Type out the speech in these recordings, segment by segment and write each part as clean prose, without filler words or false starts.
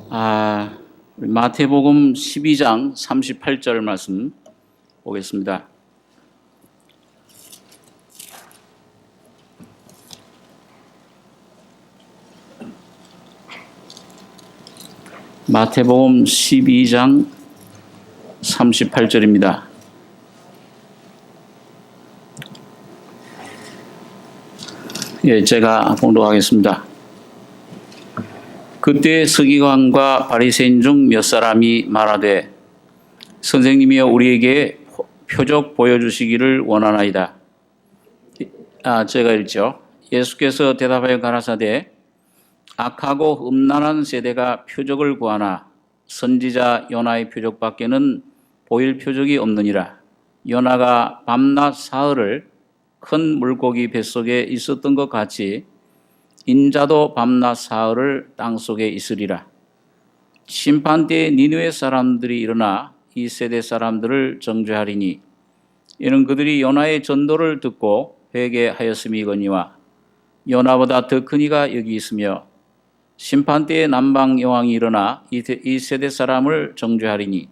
마태복음 12장 38절 말씀 보겠습니다. 마태복음 12장 38절입니다. 제가 봉독하겠습니다. 그때 서기관과 바리새인 중 몇 사람이 말하되 선생님이여 우리에게 표적 보여주시기를 원하나이다. 제가 읽죠. 예수께서 대답하여 가라사대 악하고 음란한 세대가 표적을 구하나 선지자 요나의 표적밖에는 보일 표적이 없느니라. 요나가 밤낮 사흘을 큰 물고기 뱃속에 있었던 것 같이 인자도 밤낮 사흘을 땅속에 있으리라. 심판때에 니느웨 사람들이 일어나 이 세대 사람들을 정죄하리니 이는 그들이 요나의 전도를 듣고 회개하였음이거니와 요나보다 더 큰 이가 여기 있으며 심판때에 남방 여왕이 일어나 이 세대 사람을 정죄하리니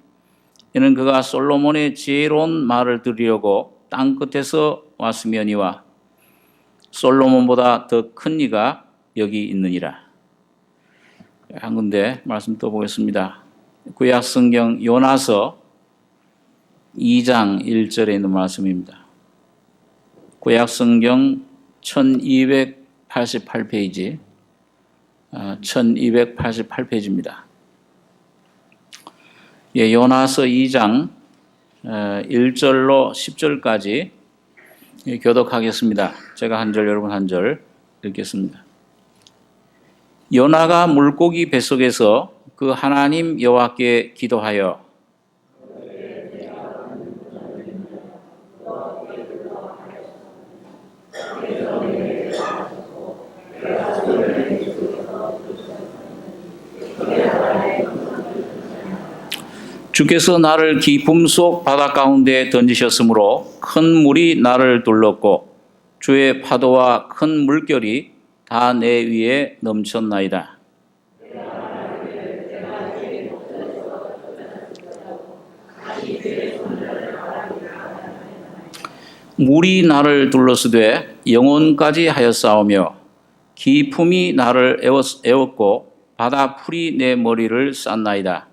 이는 그가 솔로몬의 지혜로운 말을 들으려고 땅 끝에서 왔으며니와 솔로몬보다 더 큰 이가 여기 있느니라. 한 군데 말씀 또 보겠습니다. 구약 성경 요나서 2장 1절에 있는 말씀입니다. 구약 성경 1288페이지 1288페이지입니다. 요나서 2장 1절로 10절까지 교독하겠습니다. 제가 한 절, 여러분 한 절 읽겠습니다. 요나가 물고기 뱃속에서 그 하나님 여호와께 기도하여 주께서 나를 깊음 속 바다 가운데 던지셨으므로 큰 물이 나를 둘렀고 주의 파도와 큰 물결이 다 내 위에 넘쳤나이다. 물이 나를 둘러쓰되 영혼까지 하였사오며 기품이 나를 애웠고 바다 풀이 내 머리를 쌌나이다.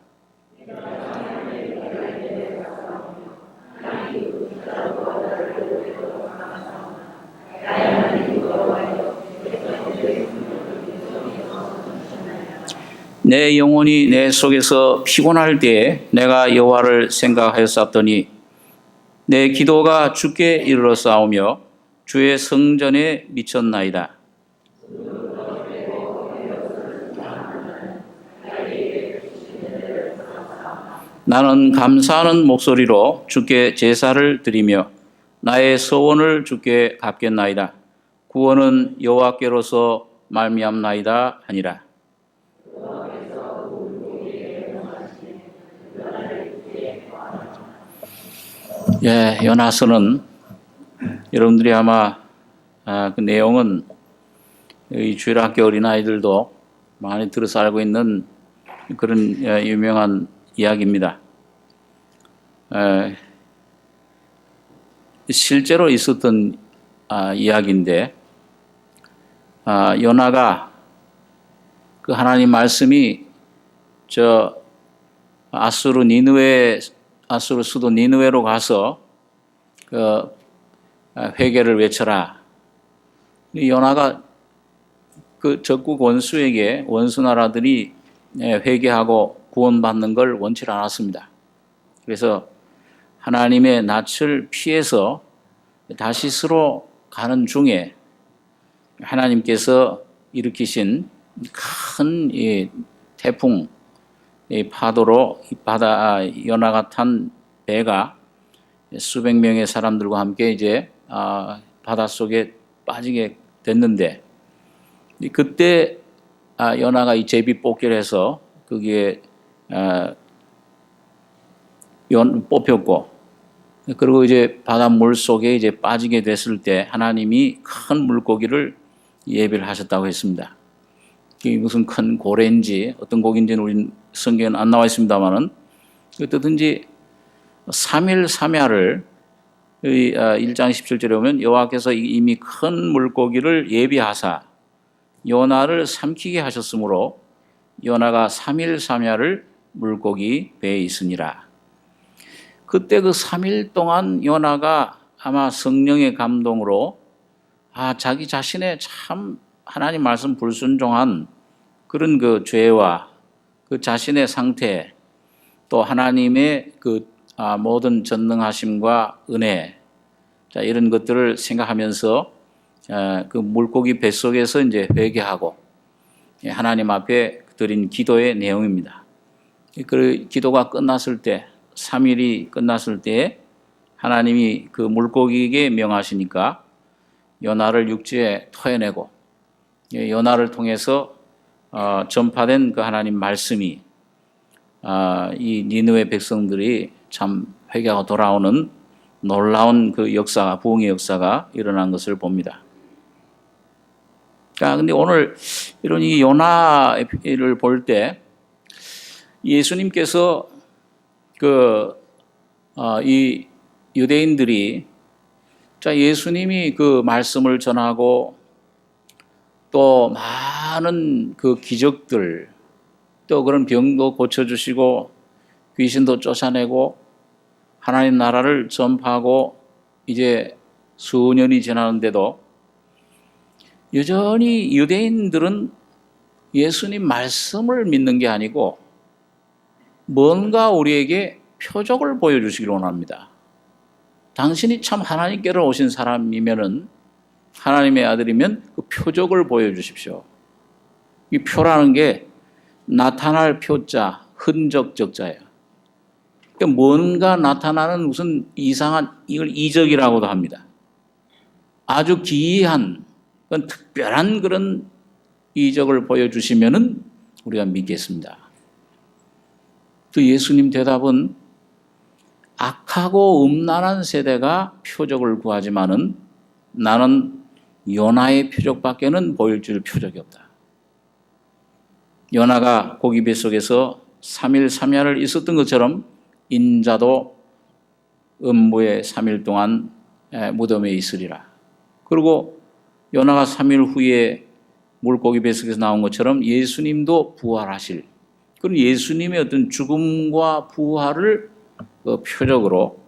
내 영혼이 내 속에서 피곤할 때에 내가 여호와를 생각하였사오니 내 기도가 주께 이르렀사오며 주의 성전에 미쳤나이다. 나는 감사하는 목소리로 주께 제사를 드리며 나의 소원을 주께 갚겠나이다. 구원은 여호와께로서 말미암나이다 하니라. 요나서는 여러분들이 아마 그 내용은 이 주일학교 어린아이들도 많이 들어서 알고 있는 그런 유명한 이야기입니다. 실제로 있었던 이야기인데 요나가 그 하나님 말씀이 저 아수르 수도 니느웨로 가서 그 회개를 외쳐라. 요나가 그 적국 원수 나라들이 회개하고 구원받는 걸 원치 않았습니다. 그래서 하나님의 낯을 피해서 다시스로 가는 중에 하나님께서 일으키신 큰 태풍, 파도로 요나가 탄 배가 수백 명의 사람들과 함께 이제 바닷속에 빠지게 됐는데 그때 요나가 이 제비 뽑기를 해서 거기에 뽑혔고 그리고 이제 바닷물 속에 이제 빠지게 됐을 때 하나님이 큰 물고기를 예비를 하셨다고 했습니다. 이게 무슨 큰 고래인지 어떤 곡인지는 우리 성경에는 안 나와 있습니다만은 어떻든지 3일 3야를 1장 17절에 보면 여호와께서 이미 큰 물고기를 예비하사 요나를 삼키게 하셨으므로 요나가 3일 3야를 물고기 배에 있으니라. 그때 그 3일 동안 요나가 아마 성령의 감동으로 자기 자신의 참 하나님 말씀 불순종한 그런 그 죄와 그 자신의 상태 또 하나님의 그 모든 전능하심과 은혜 이런 것들을 생각하면서 그 물고기 뱃속에서 이제 회개하고 하나님 앞에 드린 기도의 내용입니다. 그 기도가 끝났을 때 3일이 끝났을 때 하나님이 그 물고기에게 명하시니까 요나를 육지에 토해내고 요나를 통해서 전파된 그 하나님 말씀이 이 니느웨 백성들이 참 회개하고 돌아오는 놀라운 그 역사가 부흥의 역사가 일어난 것을 봅니다. 근데 오늘 이런 이 요나를 볼 때 예수님께서 이 유대인들이 예수님이 그 말씀을 전하고 또 많은 그 기적들 또 그런 병도 고쳐주시고 귀신도 쫓아내고 하나님 나라를 전파하고 이제 수년이 지나는데도 여전히 유대인들은 예수님 말씀을 믿는 게 아니고 뭔가 우리에게 표적을 보여주시기를 원합니다. 당신이 참 하나님께로 오신 사람이면은 하나님의 아들이면 그 표적을 보여주십시오. 이 표라는 게 나타날 표자, 흔적 적자예요. 그러니까 뭔가 나타나는 무슨 이상한 이걸 이적이라고도 합니다. 아주 기이한 그런 특별한 그런 이적을 보여주시면은 우리가 믿겠습니다. 그 예수님 대답은 악하고 음란한 세대가 표적을 구하지만은 나는 요나의 표적밖에는 보여줄 표적이 없다. 요나가 고기 뱃속에서 3일 3야를 있었던 것처럼 인자도 음부에 3일 동안 무덤에 있으리라. 그리고 요나가 3일 후에 물고기 뱃속에서 나온 것처럼 예수님도 부활하실 그런 예수님의 어떤 죽음과 부활을 그 표적으로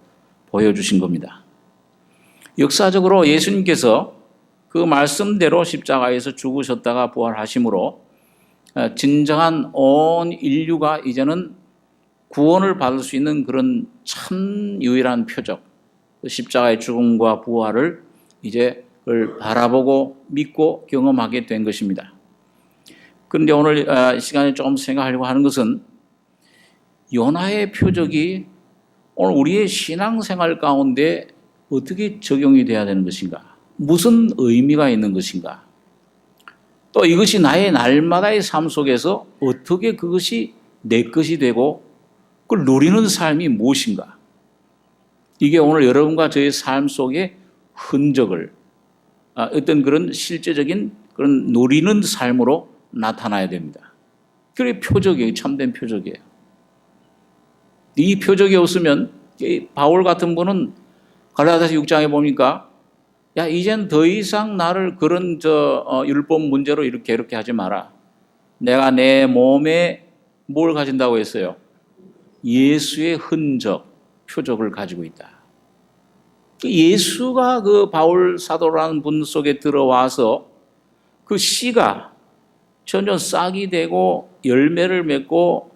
보여주신 겁니다. 역사적으로 예수님께서 그 말씀대로 십자가에서 죽으셨다가 부활하심으로 진정한 온 인류가 이제는 구원을 받을 수 있는 그런 참 유일한 표적, 십자가의 죽음과 부활을 이제 그걸 바라보고 믿고 경험하게 된 것입니다. 그런데 오늘 시간에 조금 생각하려고 하는 것은 요나의 표적이 오늘 우리의 신앙생활 가운데 어떻게 적용이 돼야 되는 것인가? 무슨 의미가 있는 것인가? 또 이것이 나의 날마다의 삶 속에서 어떻게 그것이 내 것이 되고 그걸 누리는 삶이 무엇인가? 이게 오늘 여러분과 저의 삶 속에 흔적을 어떤 그런 실제적인 그런 누리는 삶으로 나타나야 됩니다. 그게 표적이에요. 참된 표적이에요. 이 표적이 없으면 바울 같은 분은 갈라디아서 6장에 보니까 이젠 더 이상 나를 그런 율법 문제로 이렇게 하지 마라. 내가 내 몸에 뭘 가진다고 했어요? 예수의 흔적, 표적을 가지고 있다. 예수가 그 바울 사도라는 분 속에 들어와서 그 씨가 전혀 싹이 되고 열매를 맺고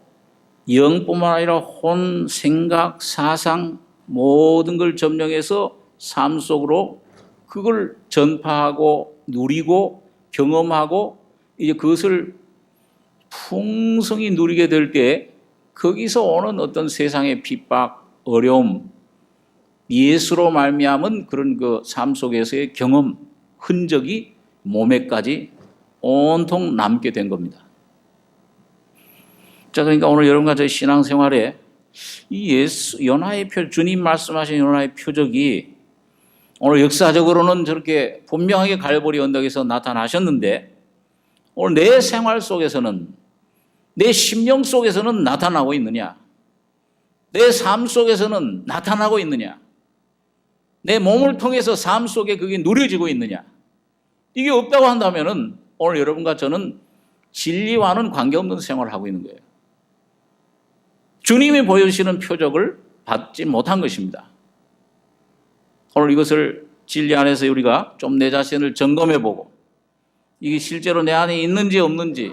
영뿐만 아니라 혼, 생각, 사상 모든 걸 점령해서 삶 속으로 그걸 전파하고 누리고 경험하고 이제 그것을 풍성히 누리게 될 때 거기서 오는 어떤 세상의 핍박, 어려움, 예수로 말미암은 그런 그 삶 속에서의 경험, 흔적이 몸에까지 온통 남게 된 겁니다. 자, 그러니까 오늘 여러분과 저희 신앙생활에 이 요나의 주님 말씀하신 요나의 표적이 오늘 역사적으로는 저렇게 분명하게 갈보리 언덕에서 나타나셨는데 오늘 내 생활 속에서는, 내 심령 속에서는 나타나고 있느냐? 내 삶 속에서는 나타나고 있느냐? 내 몸을 통해서 삶 속에 그게 누려지고 있느냐? 이게 없다고 한다면은 오늘 여러분과 저는 진리와는 관계없는 생활을 하고 있는 거예요. 주님이 보여주시는 표적을 받지 못한 것입니다. 오늘 이것을 진리 안에서 우리가 좀 내 자신을 점검해보고 이게 실제로 내 안에 있는지 없는지,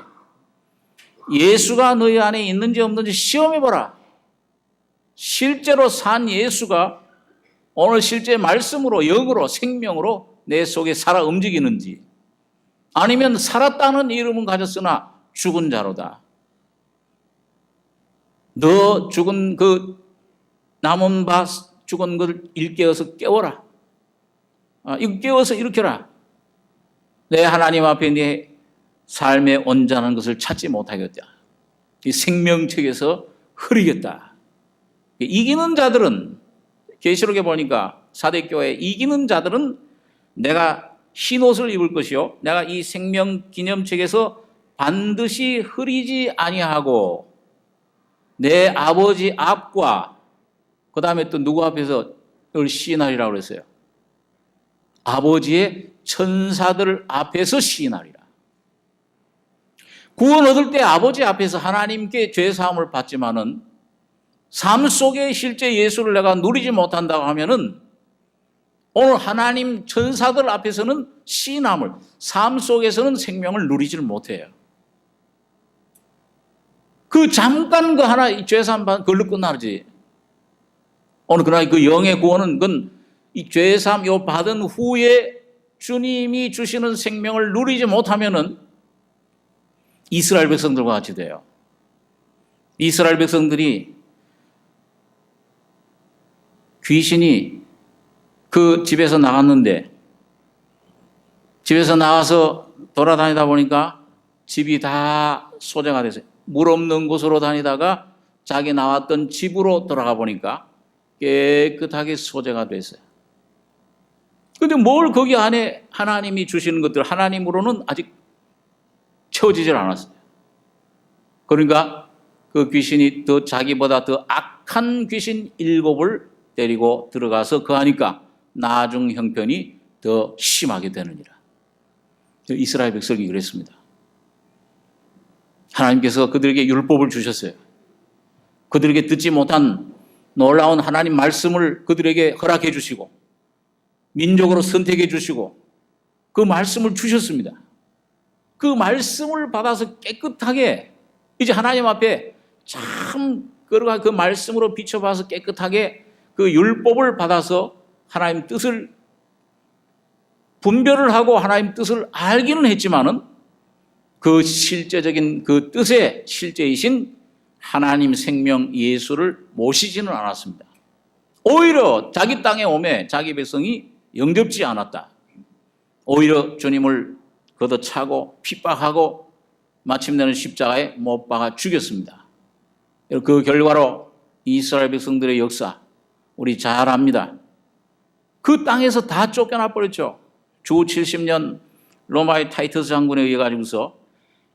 예수가 너희 안에 있는지 없는지 시험해보라. 실제로 산 예수가 오늘 실제 말씀으로, 영으로, 생명으로 내 속에 살아 움직이는지, 아니면 살았다는 이름은 가졌으나 죽은 자로다. 너 죽은 그 남은 바 죽은 것을 일깨워서 깨워라. 이거 깨워서 일으켜라. 내 하나님 앞에 네 삶의 온전한 것을 찾지 못하겠다. 이 생명책에서 흐리겠다. 이기는 자들은, 계시록에 보니까 사대교회 이기는 자들은 내가 흰 옷을 입을 것이요, 내가 이 생명 기념책에서 반드시 흐리지 아니하고 내 아버지 앞과 그 다음에 또 누구 앞에서 그걸 시인하리라고 그랬어요. 아버지의 천사들 앞에서 시인하리라. 구원 얻을 때 아버지 앞에서 하나님께 죄사함을 받지만은 삶 속에 실제 예수를 내가 누리지 못한다고 하면은 오늘 하나님 천사들 앞에서는 시인함을, 삶 속에서는 생명을 누리지를 못해요. 그 잠깐 그 하나 죄사함 받은 그걸로 끝나지. 오늘 그러나 그 영의 구원은 그건 이 죄사함 요 받은 후에 주님이 주시는 생명을 누리지 못하면은 이스라엘 백성들과 같이 돼요. 이스라엘 백성들이 귀신이 그 집에서 나갔는데, 집에서 나와서 돌아다니다 보니까 집이 다 소재가 됐어요. 물 없는 곳으로 다니다가 자기 나왔던 집으로 돌아가 보니까 깨끗하게 소재가 됐어요. 근데 뭘 거기 안에 하나님이 주시는 것들, 하나님으로는 아직 채워지질 않았어요. 그러니까 그 귀신이 더 자기보다 더 악한 귀신 7을 데리고 들어가서 그 하니까 나중 형편이 더 심하게 되느니라. 이스라엘 백성이 그랬습니다. 하나님께서 그들에게 율법을 주셨어요. 그들에게 듣지 못한 놀라운 하나님 말씀을 그들에게 허락해 주시고 민족으로 선택해 주시고 그 말씀을 주셨습니다. 그 말씀을 받아서 깨끗하게 이제 하나님 앞에 참 그 말씀으로 비춰봐서 깨끗하게 그 율법을 받아서 하나님 뜻을 분별을 하고 하나님 뜻을 알기는 했지만은 그 실제적인 그 뜻의 실제이신 하나님 생명 예수를 모시지는 않았습니다. 오히려 자기 땅에 오매 자기 백성이 영접지 않았다. 오히려 주님을 걷어차고 핍박하고 마침내는 십자가에 못 박아 죽였습니다. 그 결과로 이스라엘 백성들의 역사 우리 잘 압니다. 그 땅에서 다 쫓겨나 버렸죠. 주 70년 로마의 타이터스 장군에 의해 가지고서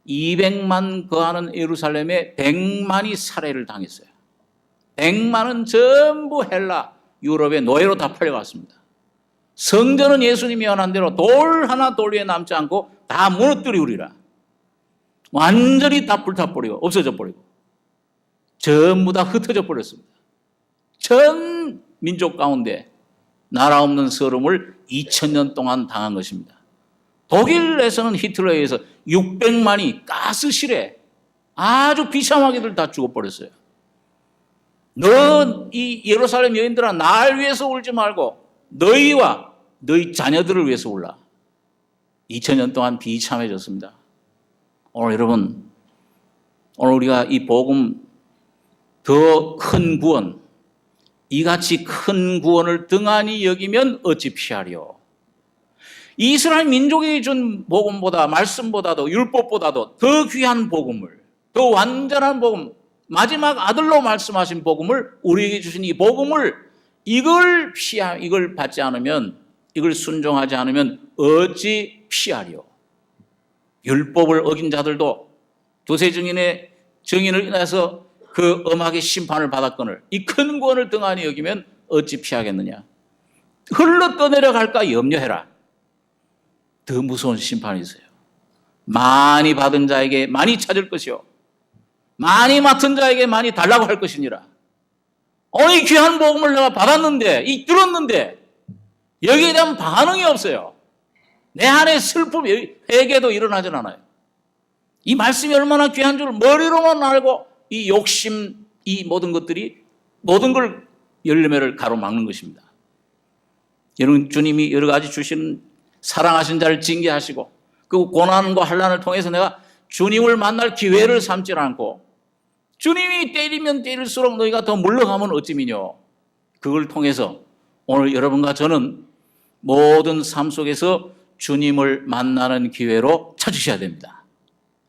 200만 거하는 예루살렘에 100만이 살해를 당했어요. 100만은 전부 헬라, 유럽의 노예로 다 팔려갔습니다. 성전은 예수님이 연한 대로 돌 하나 돌 위에 남지 않고 다 무너뜨리우리라. 완전히 다 불타버리고 없어져 버리고 전부 다 흩어져 버렸습니다. 전 민족 가운데 나라 없는 서름을 2000년 동안 당한 것입니다. 독일에서는 히틀러에 의해서 600만이 가스실에 아주 비참하게들 다 죽어버렸어요. 너 이 예루살렘 여인들아 날 위해서 울지 말고 너희와 너희 자녀들을 위해서 울라. 2000년 동안 비참해졌습니다. 오늘 여러분, 오늘 우리가 이 복음 더 큰 구원, 이같이 큰 구원을 등한히 여기면 어찌 피하리요. 이스라엘 민족이 준 복음보다, 말씀보다도, 율법보다도 더 귀한 복음을, 더 완전한 복음, 마지막 아들로 말씀하신 복음을, 우리에게 주신 이 복음을, 이걸 받지 않으면, 이걸 순종하지 않으면 어찌 피하리요. 율법을 어긴 자들도 두세 증인의 증인을 인해서 그 엄하게 심판을 받았거늘 이 큰 구원을 등한히 여기면 어찌 피하겠느냐. 흘러 떠내려갈까 염려해라. 더 무서운 심판이 있어요. 많이 받은 자에게 많이 찾을 것이요 많이 맡은 자에게 많이 달라고 할 것이니라. 이 귀한 복음을 내가 받았는데 들었는데 여기에 대한 반응이 없어요. 내 안에 슬픔, 회개도 일어나질 않아요. 이 말씀이 얼마나 귀한 줄 머리로만 알고 이 욕심, 이 모든 것들이 모든 걸 열매를 가로막는 것입니다. 여러분, 주님이 여러 가지 주시는 사랑하신 자를 징계하시고 그 고난과 환난을 통해서 내가 주님을 만날 기회를 삼지 않고 주님이 때리면 때릴수록 너희가 더 물러가면 어찌미뇨. 그걸 통해서 오늘 여러분과 저는 모든 삶 속에서 주님을 만나는 기회로 찾으셔야 됩니다.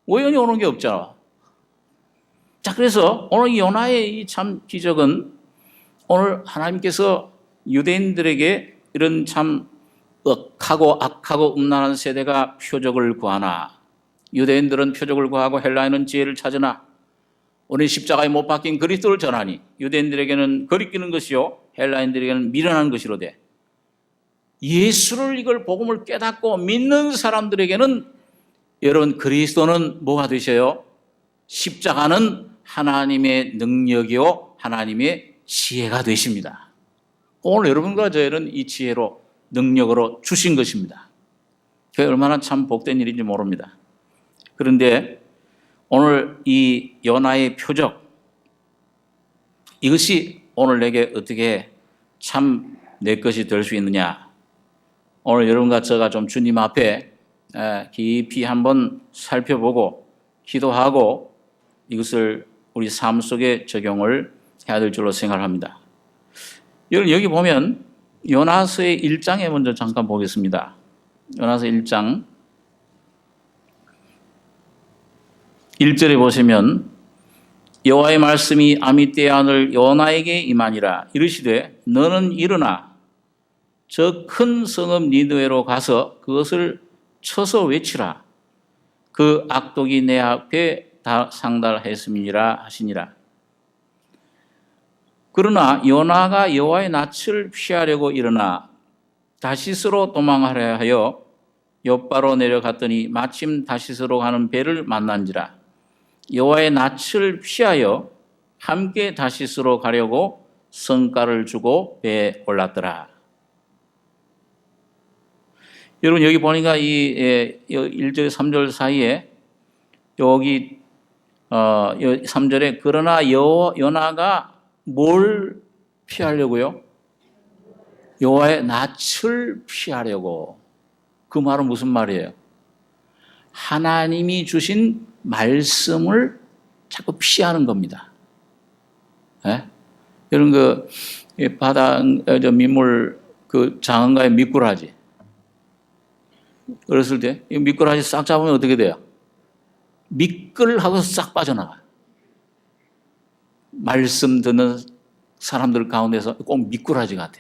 우연히 오는 게 없잖아. 자, 그래서 오늘 요나의 이 참 기적은 오늘 하나님께서 유대인들에게 이런 참 억하고 악하고 음란한 세대가 표적을 구하나 유대인들은 표적을 구하고 헬라인은 지혜를 찾으나 오늘 십자가에 못 박힌 그리스도를 전하니 유대인들에게는 거리끼는 것이요 헬라인들에게는 미련한 것이로되 예수를 이걸 복음을 깨닫고 믿는 사람들에게는 여러분 그리스도는 뭐가 되셔요? 십자가는 하나님의 능력이요 하나님의 지혜가 되십니다. 오늘 여러분과 저희는 이 지혜로 능력으로 주신 것입니다. 그게 얼마나 참 복된 일인지 모릅니다. 그런데 오늘 이 요나의 표적 이것이 오늘 내게 어떻게 참 내 것이 될 수 있느냐. 오늘 여러분과 제가 좀 주님 앞에 깊이 한번 살펴보고 기도하고 이것을 우리 삶 속에 적용을 해야 될 줄로 생각합니다. 여기 보면 요나서의 1장에 먼저 잠깐 보겠습니다. 요나서 1장 1절에 보시면 여호와의 말씀이 아미떼의 아들 요나에게 임하니라. 이르시되 너는 일어나 저 큰 성읍 니느웨로 가서 그것을 쳐서 외치라. 그 악독이 내 앞에 다 상달했음이니라 하시니라. 그러나 요나가 여호와의 낯을 피하려고 일어나 다시스로 도망하려 하여 욥바로 내려갔더니 마침 다시스로 가는 배를 만난지라. 여호와의 낯을 피하여 함께 다시스로 가려고 성가를 주고 배에 올랐더라. 여러분 여기 보니까 이 1절 3절 사이에 여기 3절에 그러나 요나가 뭘 피하려고요? 여호와의 낯을 피하려고. 그 말은 무슨 말이에요? 하나님이 주신 말씀을 자꾸 피하는 겁니다. 예? 이런 그 바다 민물 그 장어가의 미꾸라지. 어렸을 때 이 미꾸라지 싹 잡으면 어떻게 돼요? 미끌하고 싹 빠져나가요. 말씀 듣는 사람들 가운데서 꼭 미꾸라지 같아.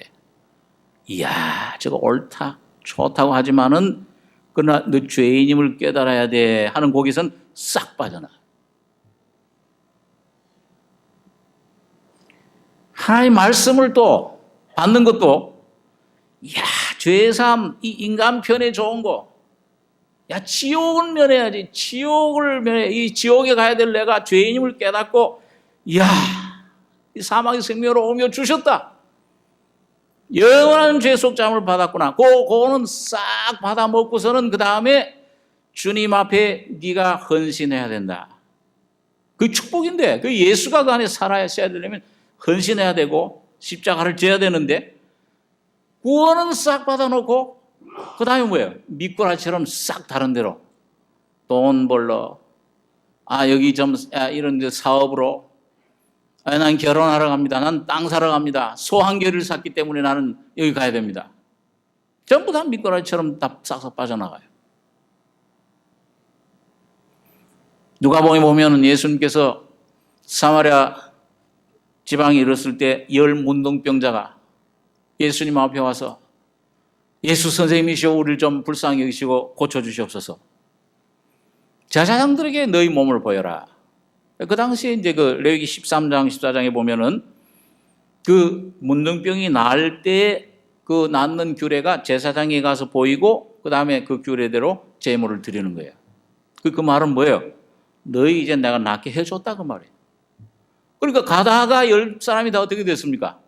이야, 저거 옳다, 좋다고 하지만은 그러나 너 죄인임을 깨달아야 돼 하는 거기선 싹 빠져나. 하나님 말씀을 또 받는 것도 이야, 죄삼, 이 인간 편에 좋은 거. 야, 지옥을 면해야지. 지옥을 면해. 이 지옥에 가야 될 내가 죄인임을 깨닫고 이야, 이 사망의 생명을 오며 주셨다. 영원한 죄 속잠을 받았구나. 그거는 싹 받아 먹고서는 그 다음에 주님 앞에 네가 헌신해야 된다. 그 축복인데, 그 예수가 그 안에 살아야 되려면 헌신해야 되고 십자가를 져야 되는데 구원은 싹 받아놓고 그 다음에 뭐예요? 미꾸라지처럼 싹 다른 데로 돈 벌러, 여기 좀 이런 데 사업으로, 난 결혼하러 갑니다. 난 땅 사러 갑니다. 소 한 개를 샀기 때문에 나는 여기 가야 됩니다. 전부 다 미꾸라지처럼 다 싹싹 빠져나가요. 누가복음에 보면 예수님께서 사마리아 지방에 이르렀을 때 10 문둥병자가 예수님 앞에 와서 예수 선생님이시오, 우리를 좀 불쌍히 여기시고 고쳐주시옵소서. 제사장들에게 너희 몸을 보여라. 그 당시에 이제 그 레위기 13장, 14장에 보면은 그 문둥병이 나을 때 그 낫는 규례가 제사장에 가서 보이고 그 다음에 그 규례대로 제물을 드리는 거예요. 그 말은 뭐예요? 너희 이제 내가 낫게 해줬다 그 말이에요. 그러니까 가다가 10사람이 다 어떻게 됐습니까?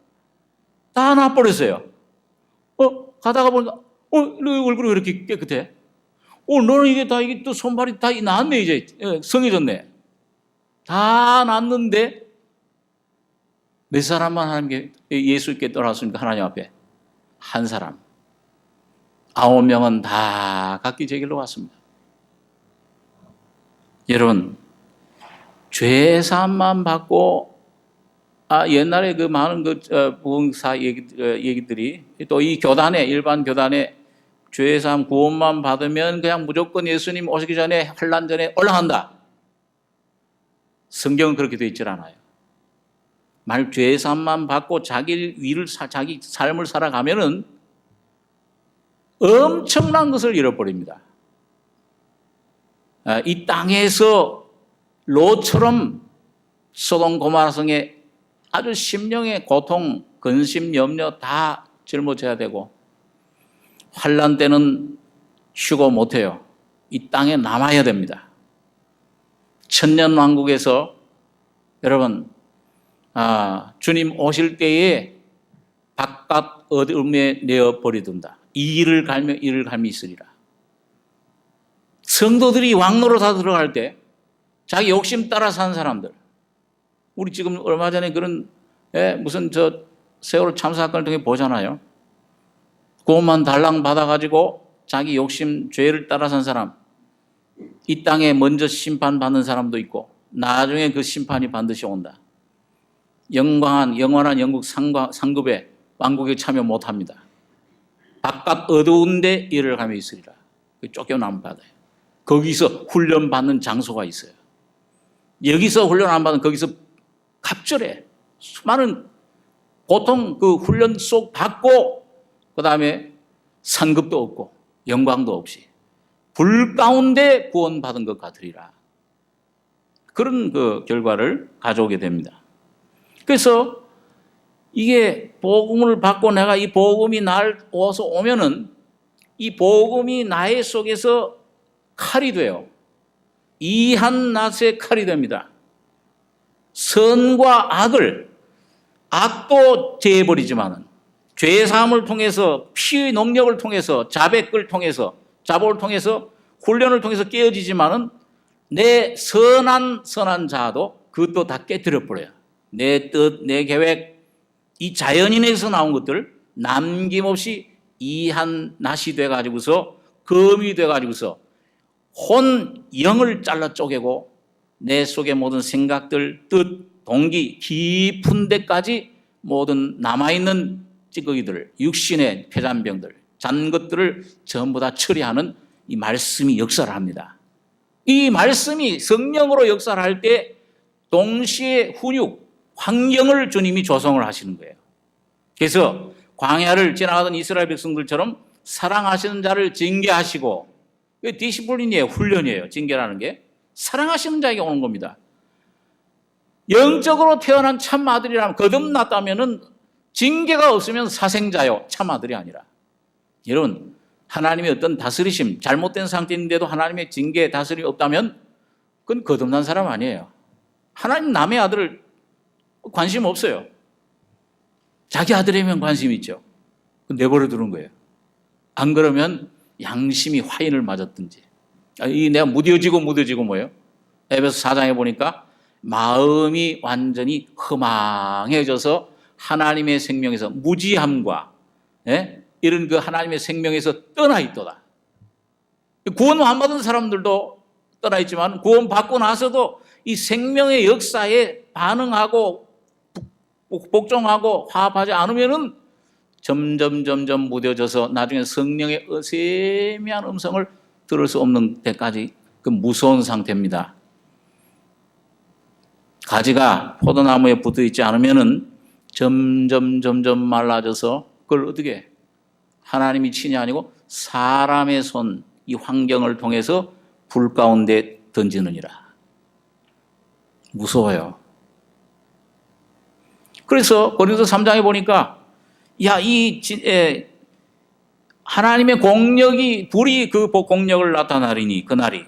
다 나버렸어요. 가다가 보니까 너 얼굴이 왜 이렇게 깨끗해? 너는 이게 또 손발이 다 나았네, 이제 성해졌네. 다 났는데 몇 사람만 하나님께 예수께 떠났습니까? 하나님 앞에 한 사람. 9명은 다 각기 제 길로 갔습니다. 여러분, 죄사함만 받고 옛날에 그 많은 그 부흥사 얘기들이 또 이 교단에 일반 교단에 죄사함 구원만 받으면 그냥 무조건 예수님 오시기 전에 환난 전에 올라간다. 성경은 그렇게 되어 있질 않아요. 만약 죄사함만 받고 자기 삶을 살아가면은 엄청난 것을 잃어버립니다. 이 땅에서 롯처럼 소돔 고모라성에 아주 심령의 고통, 근심, 염려 다 짊어져야 되고 환난 때는 쉬고 못해요. 이 땅에 남아야 됩니다. 천년왕국에서 여러분 주님 오실 때에 바깥 어둠에 내어버리든다. 이를 갈며 있으리라. 성도들이 왕노로 다 들어갈 때 자기 욕심 따라 사는 사람들, 우리 지금 얼마 전에 그런 무슨 세월호 참사 사건을 통해 보잖아요. 구원만 달랑 받아가지고 자기 욕심 죄를 따라 산 사람, 이 땅에 먼저 심판받는 사람도 있고 나중에 그 심판이 반드시 온다. 영원한 영국 상급에 왕국에 참여 못합니다. 바깥 어두운 데 일을 하며 있으리라. 쫓겨남 바다에. 거기서 훈련받는 장소가 있어요. 여기서 훈련 안 받은 거기서 갑절에 수많은 고통 그 훈련 속 받고 그 다음에 상급도 없고 영광도 없이 불 가운데 구원받은 것 같으리라. 그런 그 결과를 가져오게 됩니다. 그래서 이게 복음을 받고 내가 이 복음이 날 오면은 이 복음이 나의 속에서 칼이 돼요. 이한 낫의 칼이 됩니다. 선과 악도 제해버리지만은 죄의 사함을 통해서 피의 능력을 통해서 자백을 통해서 자복을 통해서 훈련을 통해서 깨어지지만은 내 선한 자도 그것도 다 깨뜨려 버려요. 내 뜻, 내 계획, 이 자연인에서 나온 것들 남김없이 이한 낫이 돼가지고서 검이 돼가지고서 영을 잘라 쪼개고 내 속의 모든 생각들, 뜻, 동기 깊은 데까지 모든 남아있는 찌꺼기들, 육신의 폐잔병들, 잔 것들을 전부 다 처리하는 이 말씀이 역사를 합니다. 이 말씀이 성령으로 역사를 할 때 동시에 환경을 주님이 조성을 하시는 거예요. 그래서 광야를 지나가던 이스라엘 백성들처럼 사랑하시는 자를 징계하시고, 디시플린이에요. 훈련이에요. 징계라는 게. 사랑하시는 자에게 오는 겁니다. 영적으로 태어난 참 아들이라면 거듭났다면은 징계가 없으면 사생자요. 참 아들이 아니라. 여러분, 하나님의 어떤 다스리심, 잘못된 상태인데도 하나님의 징계, 다스림이 없다면 그건 거듭난 사람 아니에요. 하나님 남의 아들을 관심 없어요. 자기 아들이면 관심 있죠. 내버려 두는 거예요. 안 그러면 양심이 화인을 맞았든지. 내가 무뎌지고 뭐예요? 에베소 4장에 보니까 마음이 완전히 허망해져서 하나님의 생명에서 무지함과 이런 그 하나님의 생명에서 떠나 있도다. 구원 안 받은 사람들도 떠나 있지만 구원 받고 나서도 이 생명의 역사에 반응하고 복종하고 화합하지 않으면은 점점 무뎌져서 나중에 성령의 어세미한 음성을 들을 수 없는 데까지 그 무서운 상태입니다. 가지가 포도나무에 붙어 있지 않으면은 점점 말라져서 그걸 어떻게 하나님이 친히 아니고 사람의 손, 이 환경을 통해서 불 가운데 던지느니라. 무서워요. 그래서 고린도 3장에 보니까 하나님의 공력이 불이 그 공력을 나타나리니 그날이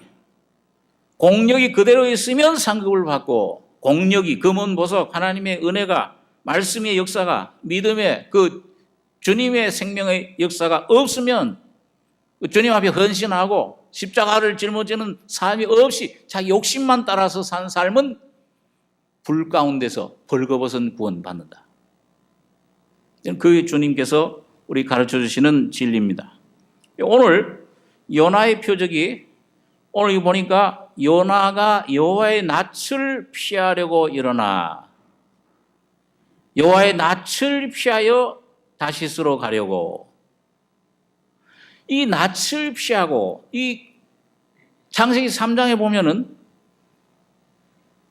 공력이 그대로 있으면 상급을 받고 공력이 금은 보석 하나님의 은혜가 말씀의 역사가 믿음의 그 주님의 생명의 역사가 없으면 주님 앞에 헌신하고 십자가를 짊어지는 삶이 없이 자기 욕심만 따라서 산 삶은 불 가운데서 벌거벗은 구원받는다. 그게 주님께서 우리 가르쳐 주시는 진리입니다. 오늘 요나의 표적이 오늘 보니까 요나가 여호와의 낯을 피하려고 일어나 여호와의 낯을 피하여 다시스로 가려고 이 낯을 피하고 이 창세기 3장에 보면은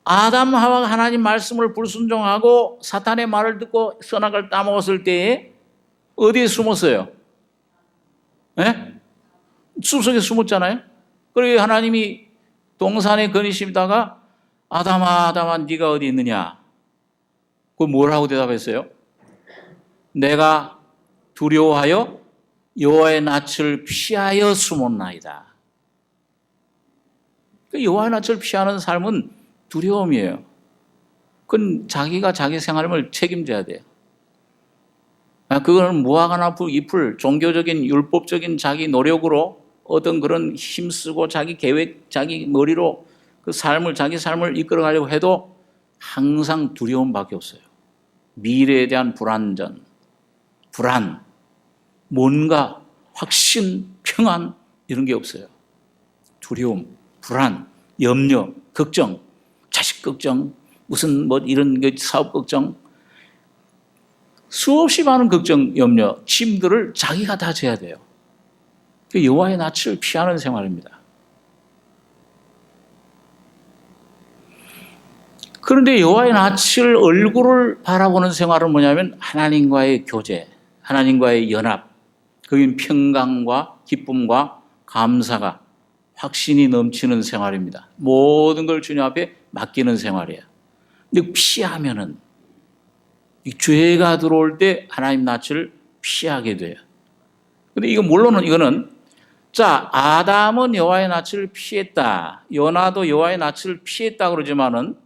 아담 하와가 하나님 말씀을 불순종하고 사탄의 말을 듣고 선악을 따먹었을 때에 어디에 숨었어요? 네? 숲속에 숨었잖아요. 그리고 하나님이 동산에 거니시다가 아담아 아담아 네가 어디 있느냐? 그 뭐라고 대답했어요? 내가 두려워하여 여호와의 낯을 피하여 숨었나이다. 여호와의 낯을 피하는 삶은 두려움이에요. 그건 자기가 자기 생활을 책임져야 돼요. 그거는 무화과나 잎을 종교적인 율법적인 자기 노력으로 어떤 그런 힘쓰고 자기 계획, 자기 머리로 그 삶을 자기 삶을 이끌어가려고 해도 항상 두려움밖에 없어요. 미래에 대한 불안전, 불안, 뭔가 확신, 평안 이런 게 없어요. 두려움, 불안, 염려, 걱정, 자식 걱정, 무슨 이런 사업 걱정, 수없이 많은 걱정, 염려, 짐들을 자기가 다 져야 돼요. 여호와의 낯을 피하는 생활입니다. 그런데 여호와의 낯을 얼굴을 바라보는 생활은 뭐냐면 하나님과의 교제, 하나님과의 연합, 거긴 평강과 기쁨과 감사가 확신이 넘치는 생활입니다. 모든 걸 주님 앞에 맡기는 생활이에요. 근데 피하면은 이 죄가 들어올 때 하나님 낯을 피하게 돼요. 근데 이거는 아담은 여호와의 낯을 피했다. 요나도 여호와의 낯을 피했다 그러지만은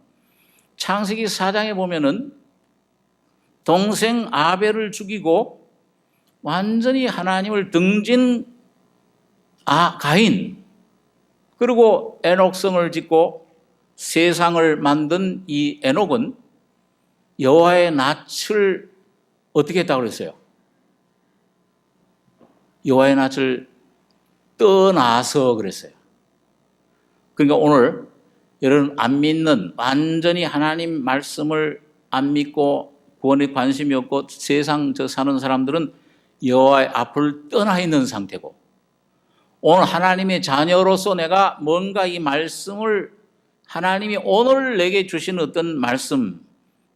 창세기 4장에 보면은 동생 아벨을 죽이고 완전히 하나님을 등진 가인, 그리고 에녹성을 짓고 세상을 만든 이 에녹은 여호와의 낯을 어떻게 했다고 그랬어요? 여호와의 낯을 떠나서 그랬어요. 그러니까 오늘 여러분 안 믿는, 완전히 하나님 말씀을 안 믿고 구원에 관심이 없고 세상 사는 사람들은 여호와의 앞을 떠나 있는 상태고, 오늘 하나님의 자녀로서 내가 뭔가 이 말씀을 하나님이 오늘 내게 주신 어떤 말씀,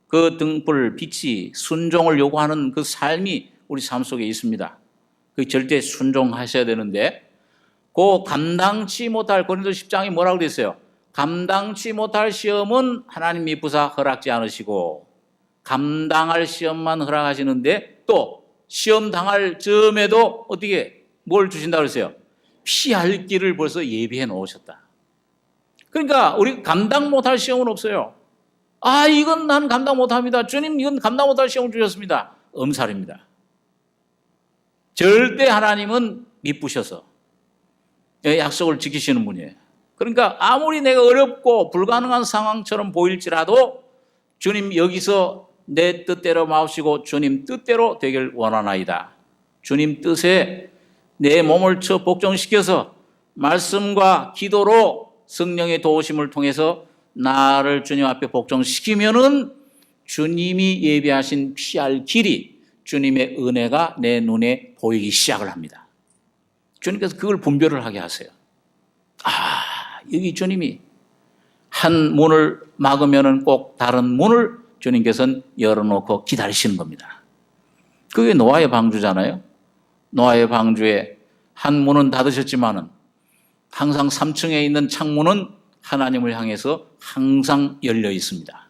그 등불, 빛이 순종을 요구하는 그 삶이 우리 삶 속에 있습니다. 그 절대 순종하셔야 되는데, 그 감당치 못할, 고린도 10장이 뭐라고 그랬어요? 감당치 못할 시험은 하나님 미쁘사 허락지 않으시고 감당할 시험만 허락하시는데, 또 시험 당할 즈음에도 어떻게 뭘 주신다고 그랬어요? 피할 길을 벌써 예비해 놓으셨다. 그러니까 우리 감당 못할 시험은 없어요. 이건 난 감당 못합니다. 주님, 이건 감당 못할 시험을 주셨습니다. 엄살입니다. 절대 하나님은 미쁘셔서 약속을 지키시는 분이에요. 그러니까 아무리 내가 어렵고 불가능한 상황처럼 보일지라도 주님 여기서 내 뜻대로 마옵시고 주님 뜻대로 되길 원하나이다. 주님 뜻에 내 몸을 복종시켜서 말씀과 기도로 성령의 도우심을 통해서 나를 주님 앞에 복종시키면은 주님이 예비하신 피할 길이, 주님의 은혜가 내 눈에 보이기 시작을 합니다. 주님께서 그걸 분별을 하게 하세요. 여기 주님이 한 문을 막으면은 꼭 다른 문을 주님께서는 열어놓고 기다리시는 겁니다. 그게 노아의 방주잖아요. 노아의 방주에 한 문은 닫으셨지만은 항상 3층에 있는 창문은 하나님을 향해서 항상 열려 있습니다.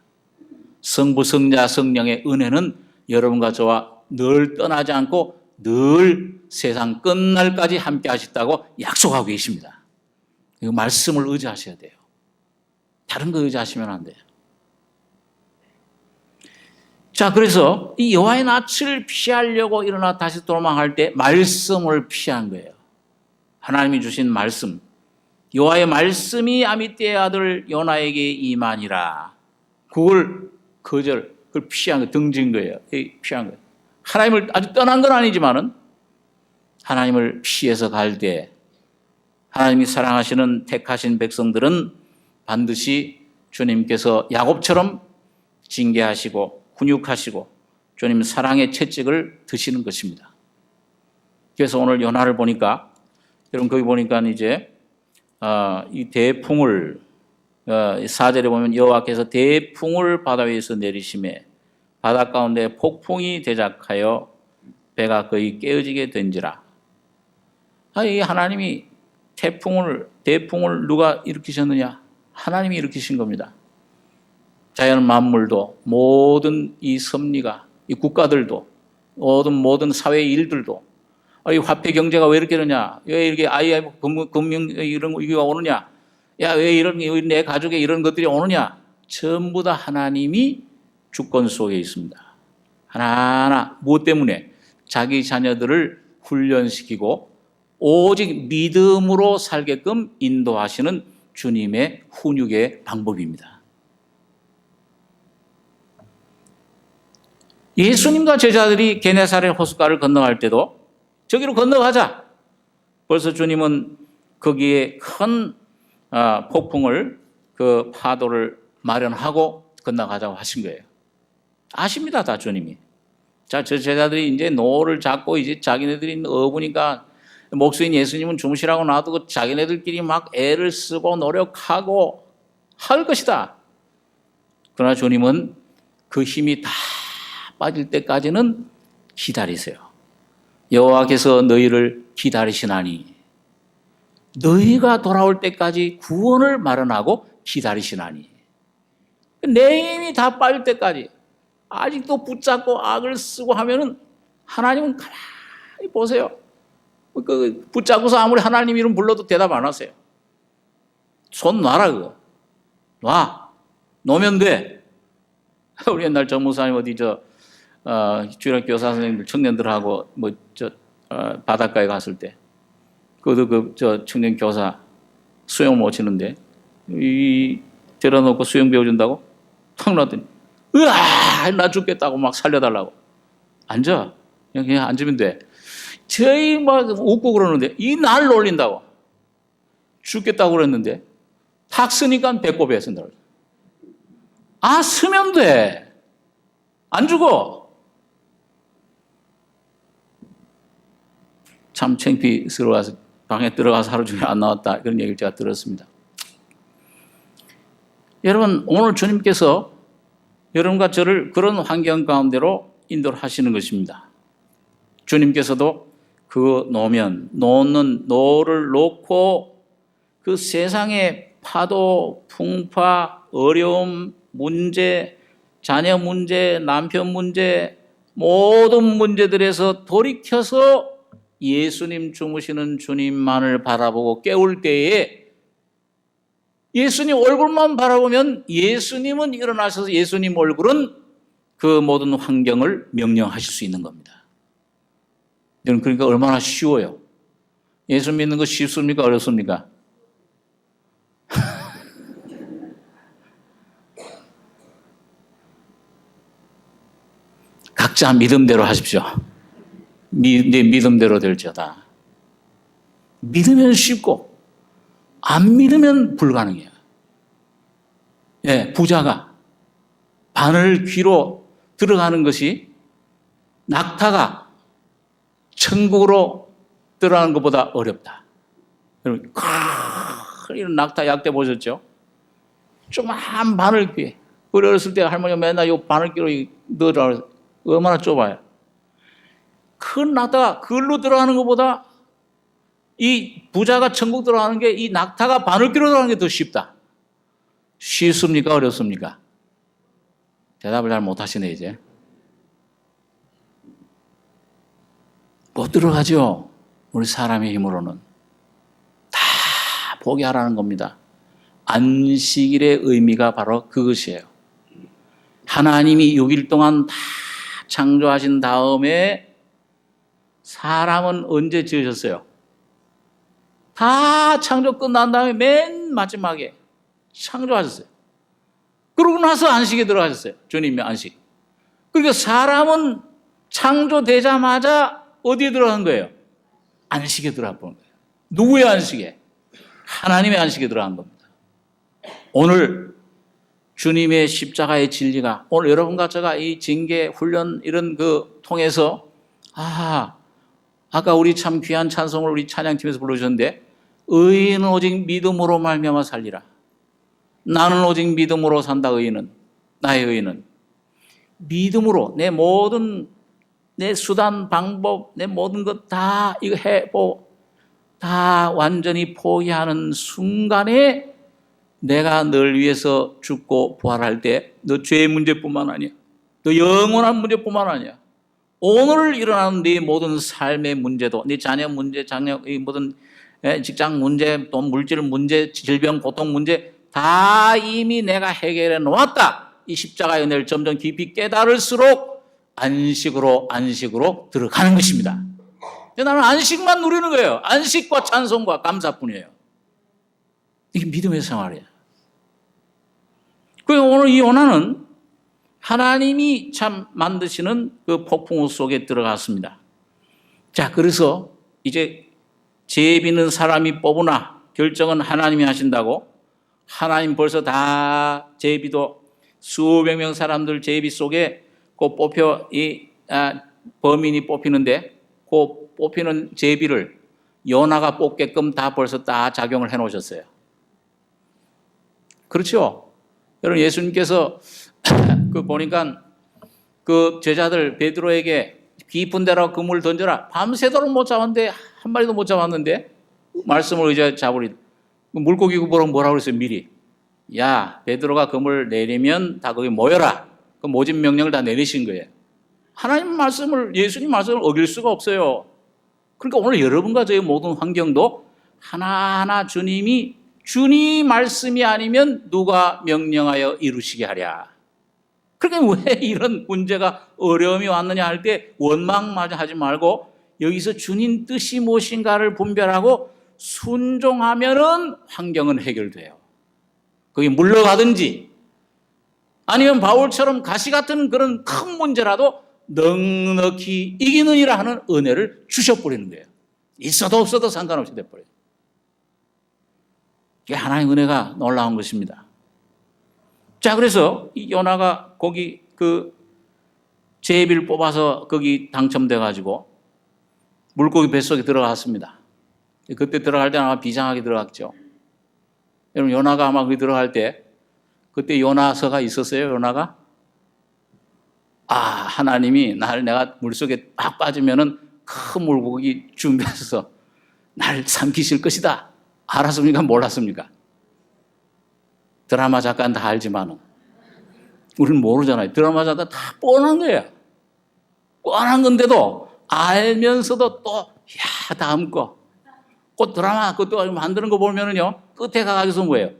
성부, 성자, 성령의 은혜는 여러분과 저와 늘 떠나지 않고 늘 세상 끝날까지 함께 하시다고 약속하고 계십니다. 이 말씀을 의지하셔야 돼요. 다른 거 의지하시면 안 돼요. 자, 그래서 이 여호와의 낯을 피하려고 일어나 다시 도망할 때 말씀을 피한 거예요. 하나님이 주신 말씀. 여호와의 말씀이 아미떼의 아들 요나에게 임하니라. 그걸 그걸 피한 거, 등진 거예요. 피한 거예요. 하나님을 아주 떠난 건 아니지만은 하나님을 피해서 갈 때 하나님이 사랑하시는 택하신 백성들은 반드시 주님께서 야곱처럼 징계하시고 훈육하시고 주님 사랑의 채찍을 드시는 것입니다. 그래서 오늘 요나를 보니까 여러분 거기 보니까 이제 이 대풍을 4절에 보면 여호와께서 대풍을 바다 위에서 내리심에 바다 가운데 폭풍이 대작하여 배가 거의 깨어지게 된지라. 이 하나님이 대풍을 누가 일으키셨느냐? 하나님이 일으키신 겁니다. 자연 만물도 모든 이 섭리가 이 국가들도 모든 사회 일들도 이 화폐 경제가 왜 이렇게 되냐? 왜 이렇게 IMF 금융 이런 거 이게 오느냐? 야, 왜 이런 내 가족에 이런 것들이 오느냐? 전부 다 하나님이 주권 속에 있습니다. 하나하나 무엇 때문에? 자기 자녀들을 훈련시키고 오직 믿음으로 살게끔 인도하시는 주님의 훈육의 방법입니다. 예수님과 제자들이 게네사렛 호숫가를 건너갈 때도 저기로 건너가자. 벌써 주님은 거기에 큰 폭풍을 그 파도를 마련하고 건너가자고 하신 거예요. 아십니다, 다 주님이. 자, 저 제자들이 이제 노를 잡고 이제 자기네들이 어부니까 목수인 예수님은 주무시라고 놔두고 자기네들끼리 막 애를 쓰고 노력하고 할 것이다. 그러나 주님은 그 힘이 다 빠질 때까지는 기다리세요. 여호와께서 너희를 기다리시나니 너희가 돌아올 때까지 구원을 마련하고 기다리시나니 내 힘이 다 빠질 때까지 아직도 붙잡고 악을 쓰고 하면은 하나님은 가만히 보세요. 그 붙잡고서 아무리 하나님 이름 불러도 대답 안 하세요. 손 놔라 그거. 놔. 놓으면 돼. 우리 옛날 정 목사님 어디 주일학 교사 선생님들 청년들하고 바닷가에 갔을 때 그것도 청년 교사 수영 못 치는데 데려놓고 수영 배워준다고 탁 놨더니 으아 나 죽겠다고 막 살려달라고 앉아 그냥 앉으면 돼. 저희 막 웃고 그러는데 이 날 놀린다고 죽겠다고 그랬는데 탁 쓰니까 배꼽에 쓴다고. 쓰면 돼. 안 죽어. 참 창피스러워서 방에 들어가서 하루 종일 안 나왔다. 그런 얘기를 제가 들었습니다. 여러분, 오늘 주님께서 여러분과 저를 그런 환경 가운데로 인도를 하시는 것입니다. 주님께서도 그 놓는 노를 놓고 그 세상의 파도, 풍파, 어려움, 문제, 자녀 문제, 남편 문제, 모든 문제들에서 돌이켜서 예수님 주무시는 주님만을 바라보고 깨울 때에 예수님 얼굴만 바라보면 예수님은 일어나셔서 예수님 얼굴은 그 모든 환경을 명령하실 수 있는 겁니다. 여러분, 그러니까 얼마나 쉬워요. 예수 믿는 거 쉽습니까? 어렵습니까? 각자 믿음대로 하십시오. 네 믿음대로 될지어다. 믿으면 쉽고 안 믿으면 불가능해요. 부자가 바늘 귀로 들어가는 것이 낙타가 천국으로 들어가는 것보다 어렵다. 여러분, 이런 낙타 약대 보셨죠? 조그만 바늘귀. 우리 어렸을 때 할머니가 맨날 이 바늘귀로 넣으라. 얼마나 좁아요. 큰 낙타가 그걸로 들어가는 것보다 이 부자가 천국 들어가는 게 이 낙타가 바늘귀로 들어가는 게 더 쉽다. 쉽습니까? 어렵습니까? 대답을 잘 못하시네 이제. 못 들어가죠. 우리 사람의 힘으로는. 다 포기하라는 겁니다. 안식일의 의미가 바로 그것이에요. 하나님이 6일 동안 다 창조하신 다음에 사람은 언제 지으셨어요? 다 창조 끝난 다음에 맨 마지막에 창조하셨어요. 그러고 나서 안식에 들어가셨어요. 주님의 안식. 그러니까 사람은 창조되자마자 어디에 들어간 거예요? 안식에 들어간 거예요. 누구의 안식에? 하나님의 안식에 들어간 겁니다. 오늘 주님의 십자가의 진리가 오늘 여러분과 제가 이 징계 훈련 이런 그 통해서 아까 우리 참 귀한 찬송을 우리 찬양팀에서 불러주셨는데 의인은 오직 믿음으로 말미암아 살리라. 나는 오직 믿음으로 산다. 의인은 나의 의인은 믿음으로 내 수단 방법 내 모든 것 다 이거 다 완전히 포기하는 순간에 내가 널 위해서 죽고 부활할 때 너 죄의 문제뿐만 아니야. 너 영원한 문제뿐만 아니야. 오늘 일어나는 네 모든 삶의 문제도 네 자녀 문제, 이 모든 직장 문제, 또 물질 문제, 질병, 고통 문제 다 이미 내가 해결해 놓았다. 이 십자가의 은혜를 점점 깊이 깨달을수록 안식으로 들어가는 것입니다. 나는 안식만 누리는 거예요. 안식과 찬송과 감사뿐이에요. 이게 믿음의 생활이에요. 그래서 오늘 이 요나는 하나님이 참 만드시는 그 폭풍우 속에 들어갔습니다. 자, 그래서 이제 제비는 사람이 뽑으나 결정은 하나님이 하신다고 하나님 벌써 다 제비도 수백 명 사람들 제비 속에 그 범인이 뽑히는데 그 뽑히는 제비를 요나가 뽑게끔 다 벌써 다 작용을 해 놓으셨어요. 그렇죠? 여러분 예수님께서 보니까 그 제자들 베드로에게 깊은 데로 그물을 던져라. 밤새도록 못 잡았는데 한 마리도 못 잡았는데 말씀을 의지해 잡으리. 물고기 뭐라고 그랬어요 미리. 야 베드로가 그물 내리면 다 거기 모여라. 그 모집 명령을 다 내리신 거예요. 하나님 말씀을 예수님 말씀을 어길 수가 없어요. 그러니까 오늘 여러분과 저의 모든 환경도 하나하나 주님이 주님 말씀이 아니면 누가 명령하여 이루시게 하랴. 그러니까 왜 이런 문제가 어려움이 왔느냐 할 때 원망마저 하지 말고 여기서 주님 뜻이 무엇인가를 분별하고 순종하면은 환경은 해결돼요. 거기 물러가든지 아니면 바울처럼 가시 같은 그런 큰 문제라도 넉넉히 이기느니라 하는 은혜를 주셔버리는 거예요. 있어도 없어도 상관없이 돼버려요. 이게 하나님의 은혜가 놀라운 것입니다. 자, 그래서 이 요나가 거기 그 제비를 뽑아서 거기 당첨돼가지고 물고기 뱃속에 들어갔습니다. 그때 들어갈 때는 아마 비장하게 들어갔죠. 여러분 요나가 아마 거기 들어갈 때 그때 요나서가 있었어요. 요나가 하나님이 내가 물속에 막 빠지면은 큰 물고기 준비해서 날 삼키실 것이다. 알았습니까? 몰랐습니까? 드라마 작가는 다 알지만은 우리는 모르잖아요. 드라마 작가 다 뻔한 거예요. 뻔한 건데도 알면서도 또 다음 거 그 드라마 그것도 만드는 거 보면은요 끝에 가서서 뭐예요?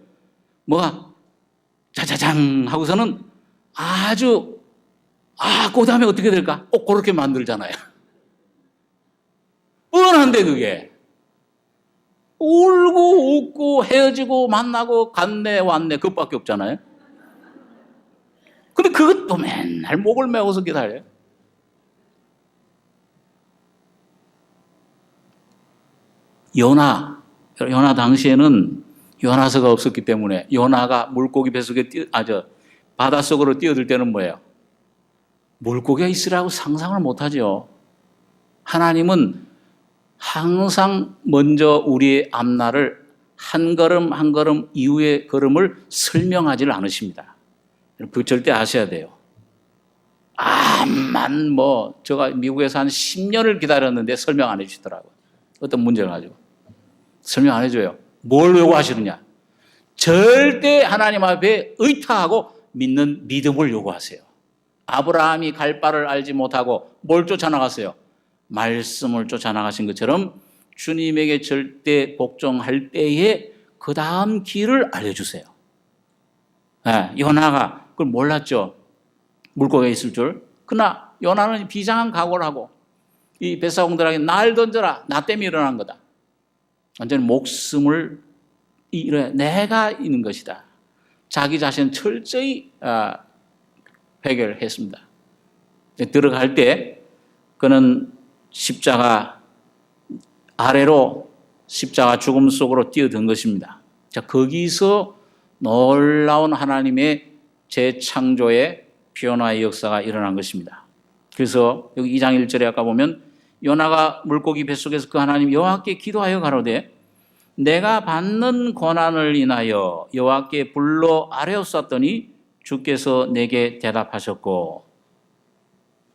뭐가 짜자장 하고서는 아주 그 다음에 어떻게 될까? 꼭 그렇게 만들잖아요. 뻔한데 그게 울고 웃고 헤어지고 만나고 갔네 왔네 그것밖에 없잖아요. 근데 그것도 맨날 목을 메워서 기다려요. 요나 당시에는 요나서가 없었기 때문에 요나가 물고기 뱃속에 바닷속으로 뛰어들 때는 뭐예요? 물고기가 있으라고 상상을 못하죠. 하나님은 항상 먼저 우리의 앞날을 한 걸음 한 걸음 이후의 걸음을 설명하지를 않으십니다. 그 절대 아셔야 돼요. 제가 미국에서 한 10년을 기다렸는데 설명 안 해주시더라고요. 어떤 문제를 가지고. 설명 안 해줘요. 뭘 요구하시느냐? 절대 하나님 앞에 의탁하고 믿는 믿음을 요구하세요. 아브라함이 갈 바를 알지 못하고 뭘 쫓아나갔어요? 말씀을 쫓아나가신 것처럼 주님에게 절대 복종할 때에 그 다음 길을 알려주세요. 요나가 그걸 몰랐죠. 물고기에 있을 줄. 그러나 요나는 비장한 각오를 하고 이 뱃사공들에게 날 던져라. 나 때문에 일어난 거다. 완전히 목숨을 내가 있는 것이다. 자기 자신을 철저히 해결했습니다. 들어갈 때 그는 십자가 아래로 십자가 죽음 속으로 뛰어든 것입니다. 자, 거기서 놀라운 하나님의 재창조의 변화의 역사가 일어난 것입니다. 그래서 여기 2장 1절에 아까 보면 요나가 물고기 뱃속에서 그 하나님 여호와께 기도하여 가로되 내가 받는 고난을 인하여 여호와께 불로 아뢰었었더니 주께서 내게 대답하셨고,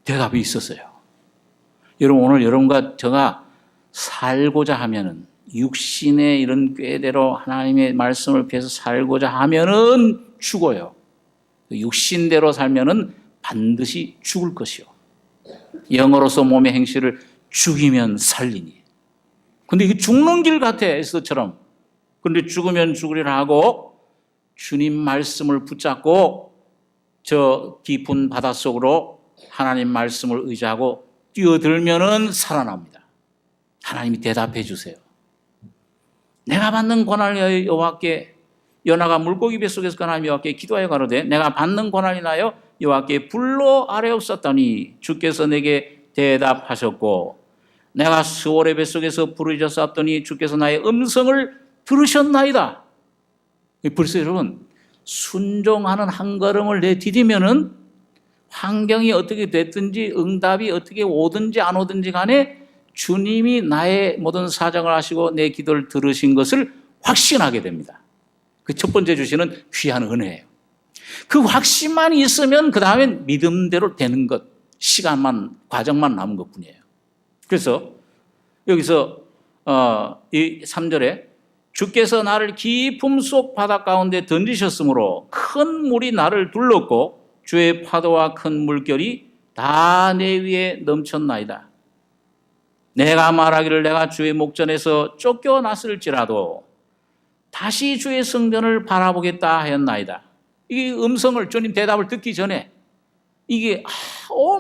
대답이 있었어요. 여러분, 오늘 여러분과 제가 살고자 하면은, 육신의 이런 꾀대로 하나님의 말씀을 피해서 살고자 하면은 죽어요. 육신대로 살면은 반드시 죽을 것이요. 영으로서 몸의 행실을 죽이면 살리니. 근데 이게 죽는 길 같아, 에스더처럼. 근데 죽으면 죽으리라 하고 주님 말씀을 붙잡고 저 깊은 바닷속으로 하나님 말씀을 의지하고 뛰어들면은 살아납니다. 하나님이 대답해 주세요. 내가 받는 고난을 여호와께, 요나가 물고기 뱃속에서 그 하나님 여호와께 기도하여 가로되 내가 받는 고난을 인하여 여호와께 불로 아뢰었었더니 주께서 내게 대답하셨고, 내가 스올의 뱃속에서 부르짖었더니 주께서 나의 음성을 들으셨나이다. 벌써 여러분, 순종하는 한 걸음을 내디디면은 환경이 어떻게 됐든지 응답이 어떻게 오든지 안 오든지 간에 주님이 나의 모든 사정을 아시고 내 기도를 들으신 것을 확신하게 됩니다. 그 첫 번째 주시는 귀한 은혜예요. 그 확신만 있으면 그 다음엔 믿음대로 되는 것, 시간만, 과정만 남은 것뿐이에요. 그래서 여기서 이 3절에 주께서 나를 깊음 속 바다 가운데 던지셨으므로 큰 물이 나를 둘렀고 주의 파도와 큰 물결이 다 내 위에 넘쳤나이다. 내가 말하기를 내가 주의 목전에서 쫓겨났을지라도 다시 주의 성전을 바라보겠다 하였나이다. 이 음성을, 주님 대답을 듣기 전에 이게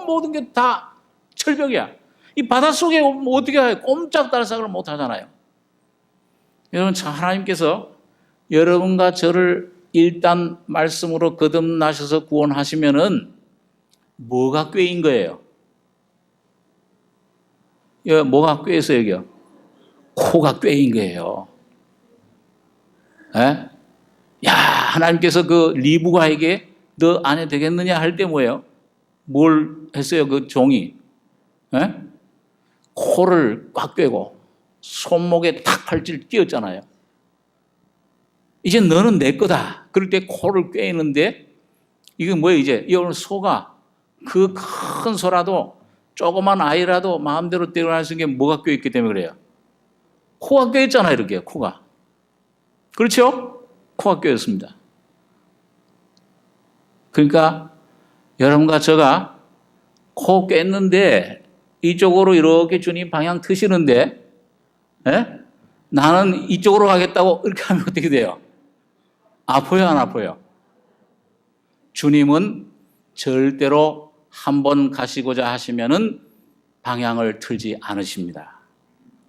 모든 게 다 철벽이야. 이 바닷속에 어떻게 해요? 꼼짝달싹을 못 하잖아요. 여러분, 참 하나님께서 여러분과 저를 일단 말씀으로 거듭나셔서 구원하시면은 뭐가 꾀인 거예요? 뭐가 꾀에서 여기요? 코가 꾀인 거예요. 에? 야, 하나님께서 그 리브가에게 너 아내 되겠느냐 할 때 뭐예요? 뭘 했어요? 그 종이. 에? 코를 꽉 꿰고 손목에 탁 팔찌를 끼웠잖아요. 이제 너는 내 거다. 그럴 때 코를 꿰는데 이게 뭐예요? 이제 여러분, 소가 그 큰 소라도 조그만 아이라도 마음대로 때려낼 수 있는 게 뭐가 껴있기 때문에 그래요? 코가 껴있잖아요. 이렇게 코가. 그렇죠? 코가 껴있습니다. 그러니까 여러분과 제가 코 꿰는데 이쪽으로 이렇게 주님 방향 트시는데 나는 이쪽으로 가겠다고 이렇게 하면 어떻게 돼요? 아파요, 안 아파요? 주님은 절대로 한번 가시고자 하시면은 방향을 틀지 않으십니다.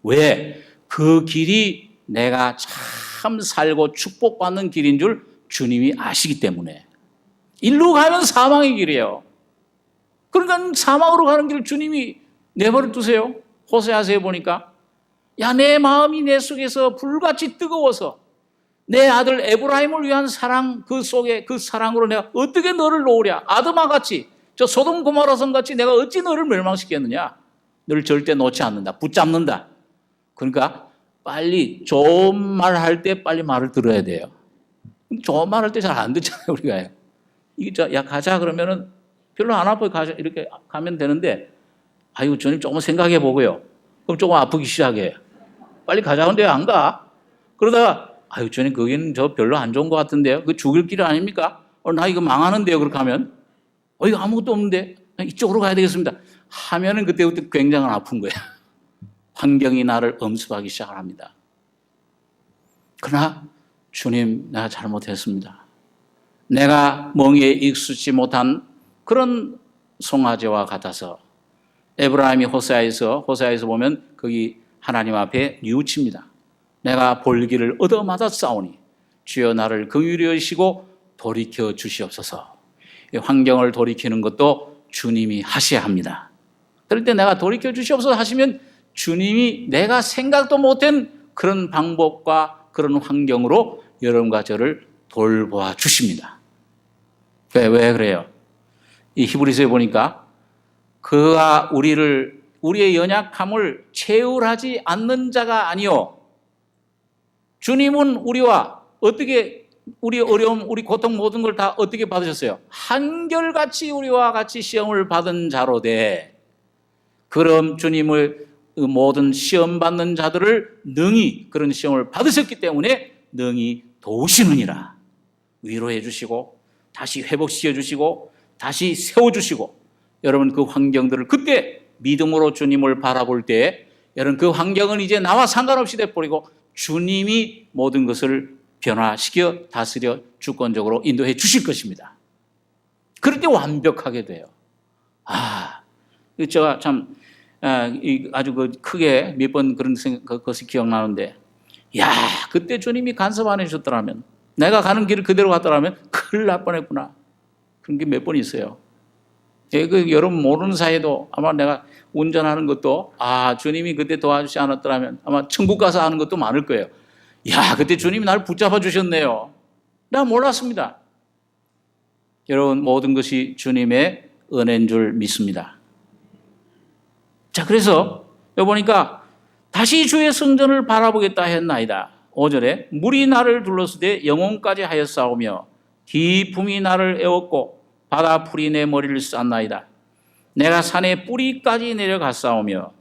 왜? 그 길이 내가 참 살고 축복받는 길인 줄 주님이 아시기 때문에. 일로 가면 사망의 길이에요. 그러니까 사망으로 가는 길을 주님이 내버려 두세요. 호세아서에 보니까 야, 내 마음이 내 속에서 불같이 뜨거워서 내 아들 에브라임을 위한 사랑, 그 속에 그 사랑으로 내가 어떻게 너를 놓으랴. 아드마 같이, 저 소돔 고모라 성 같이 내가 어찌 너를 멸망시켰느냐. 너를 절대 놓지 않는다. 붙잡는다. 그러니까 빨리 좋은 말 할 때 빨리 말을 들어야 돼요. 좋은 말 할 때 잘 안 듣잖아요, 우리가. 이게 야, 가자 그러면은 별로 안 아파요. 가자 이렇게 가면 되는데, 아이고 주님 조금 생각해 보고요. 그럼 조금 아프기 시작해. 빨리 가자. 근데 안 가. 그러다가 아유, 주님, 거기는 저 별로 안 좋은 것 같은데요. 그 죽을 길 아닙니까? 나 이거 망하는데요. 그렇게 하면. 이거 아무것도 없는데. 이쪽으로 가야 되겠습니다. 하면은 그때부터 굉장히 아픈 거야. 환경이 나를 엄습하기 시작합니다. 그러나 주님, 내가 잘못했습니다. 내가 멍에 익숙지 못한 그런 송아지와 같아서 에브라임이 호세아에서 보면 거기 하나님 앞에 뉘우칩니다. 내가 볼기를 얻어맞아 싸우니 주여 나를 긍휼히 여기시고 돌이켜 주시옵소서. 환경을 돌이키는 것도 주님이 하셔야 합니다. 그럴 때 내가 돌이켜 주시옵소서 하시면 주님이 내가 생각도 못한 그런 방법과 그런 환경으로 여러분과 저를 돌보아 주십니다. 왜 그래요? 이 히브리서에 보니까 그가 우리의 연약함을 체휼하지 않는 자가 아니요, 주님은 우리와 어떻게 우리 어려움, 우리 고통 모든 걸 다 어떻게 받으셨어요? 한결같이 우리와 같이 시험을 받은 자로되 그럼 주님을 모든 시험 받는 자들을 능히 그런 시험을 받으셨기 때문에 능히 도우시느니라. 위로해 주시고 다시 회복시켜 주시고 다시 세워주시고, 여러분 그 환경들을 그때 믿음으로 주님을 바라볼 때 여러분 그 환경은 이제 나와 상관없이 돼버리고 주님이 모든 것을 변화시켜 다스려 주권적으로 인도해 주실 것입니다. 그럴 때 완벽하게 돼요. 제가 참 아주 크게 몇 번 그런 것이 기억나는데, 그때 주님이 간섭 안 해주셨더라면, 내가 가는 길을 그대로 갔더라면 큰일 날 뻔했구나. 그런 게 몇 번 있어요. 여러분 모르는 사이에도 아마 내가 운전하는 것도 주님이 그때 도와주지 않았더라면 아마 천국 가서 하는 것도 많을 거예요. 그때 주님이 나를 붙잡아 주셨네요. 나 몰랐습니다. 여러분 모든 것이 주님의 은혜인 줄 믿습니다. 자, 그래서 여기 보니까 다시 주의 성전을 바라보겠다 했나이다. 5절에 물이 나를 둘러쓰되 영혼까지 하였사오며 기품이 나를 애웠고 바다 풀이 내 머리를 쌌나이다. 내가 산의 뿌리까지 내려갔사오며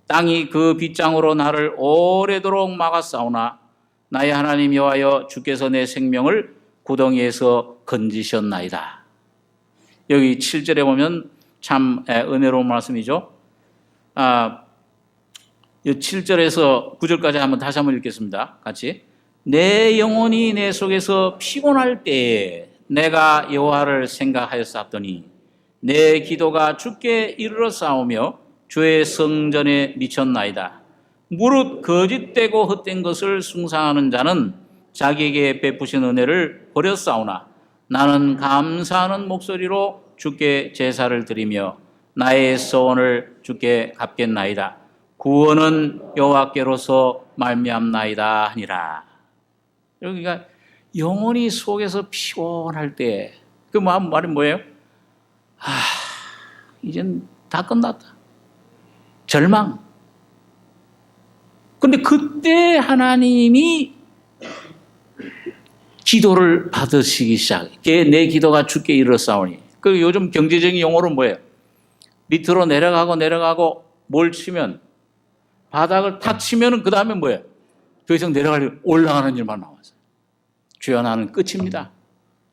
땅이 그 빗장으로 나를 오래도록 막았사오나 나의 하나님 여호와여 주께서 내 생명을 구덩이에서 건지셨나이다. 여기 7절에 보면 참 은혜로운 말씀이죠. 7절에서 9절까지 다시 한번 읽겠습니다. 같이. 내 영혼이 내 속에서 피곤할 때에 내가 여호와를 생각하였사오니 내 기도가 주께 이르러 싸우며 주의 성전에 미쳤나이다. 무릇 거짓되고 헛된 것을 숭상하는 자는 자기에게 베푸신 은혜를 버렸사오나 나는 감사하는 목소리로 주께 제사를 드리며 나의 소원을 주께 갚겠나이다. 구원은 여호와께로서 말미암나이다 하니라. 여기가 영혼이 속에서 피곤할 때 그 말이 뭐예요? 이젠 다 끝났다. 절망. 근데 그때 하나님이 기도를 받으시기 시작해. 내 기도가 주께 이르렀사오니. 그 요즘 경제적인 용어로 뭐예요? 밑으로 내려가고 뭘 치면 바닥을 탁 치면은 그 다음에 뭐예요? 더 이상 올라가는 일만 나와서. 주여 나는 끝입니다.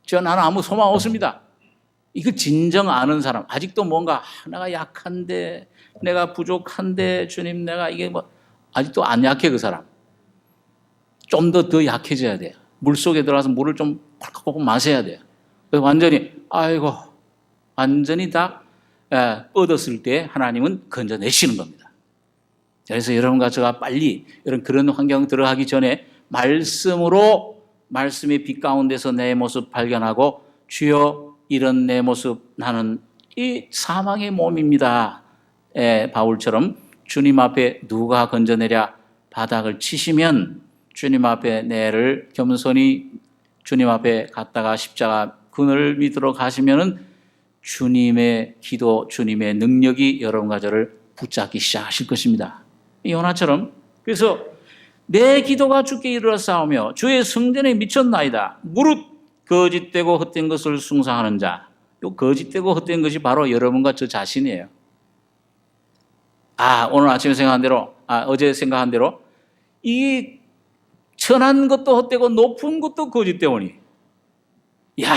주여 나는 아무 소망 없습니다. 이거 진정 아는 사람, 아직도 뭔가 내가 약한데, 내가 부족한데, 주님 내가 이게 아직도 안 약해 그 사람. 좀 더 약해져야 돼요. 물속에 들어가서 물을 좀 펄컥 마셔야 돼요. 그래서 완전히 다 뻗었을 때 하나님은 건져내시는 겁니다. 그래서 여러분과 제가 빨리 그런 환경 들어가기 전에 말씀의 빛 가운데서 내 모습 발견하고 주여 이런 내 모습 나는 이 사망의 몸입니다. 바울처럼 주님 앞에 누가 건져내랴 바닥을 치시면 주님 앞에 내를 겸손히 주님 앞에 갔다가 십자가 그늘 밑으로 가시면은 주님의 기도, 주님의 능력이 여러분과 저를 붙잡기 시작하실 것입니다. 요나처럼. 그래서 내 기도가 주께 이르렀사오며 주의 성전에 미쳤나이다. 무릇 거짓되고 헛된 것을 숭상하는 자. 요 거짓되고 헛된 것이 바로 여러분과 저 자신이에요. 오늘 아침에 생각한 대로, 어제 생각한 대로 이 천한 것도 헛되고 높은 것도 거짓되오니. 야,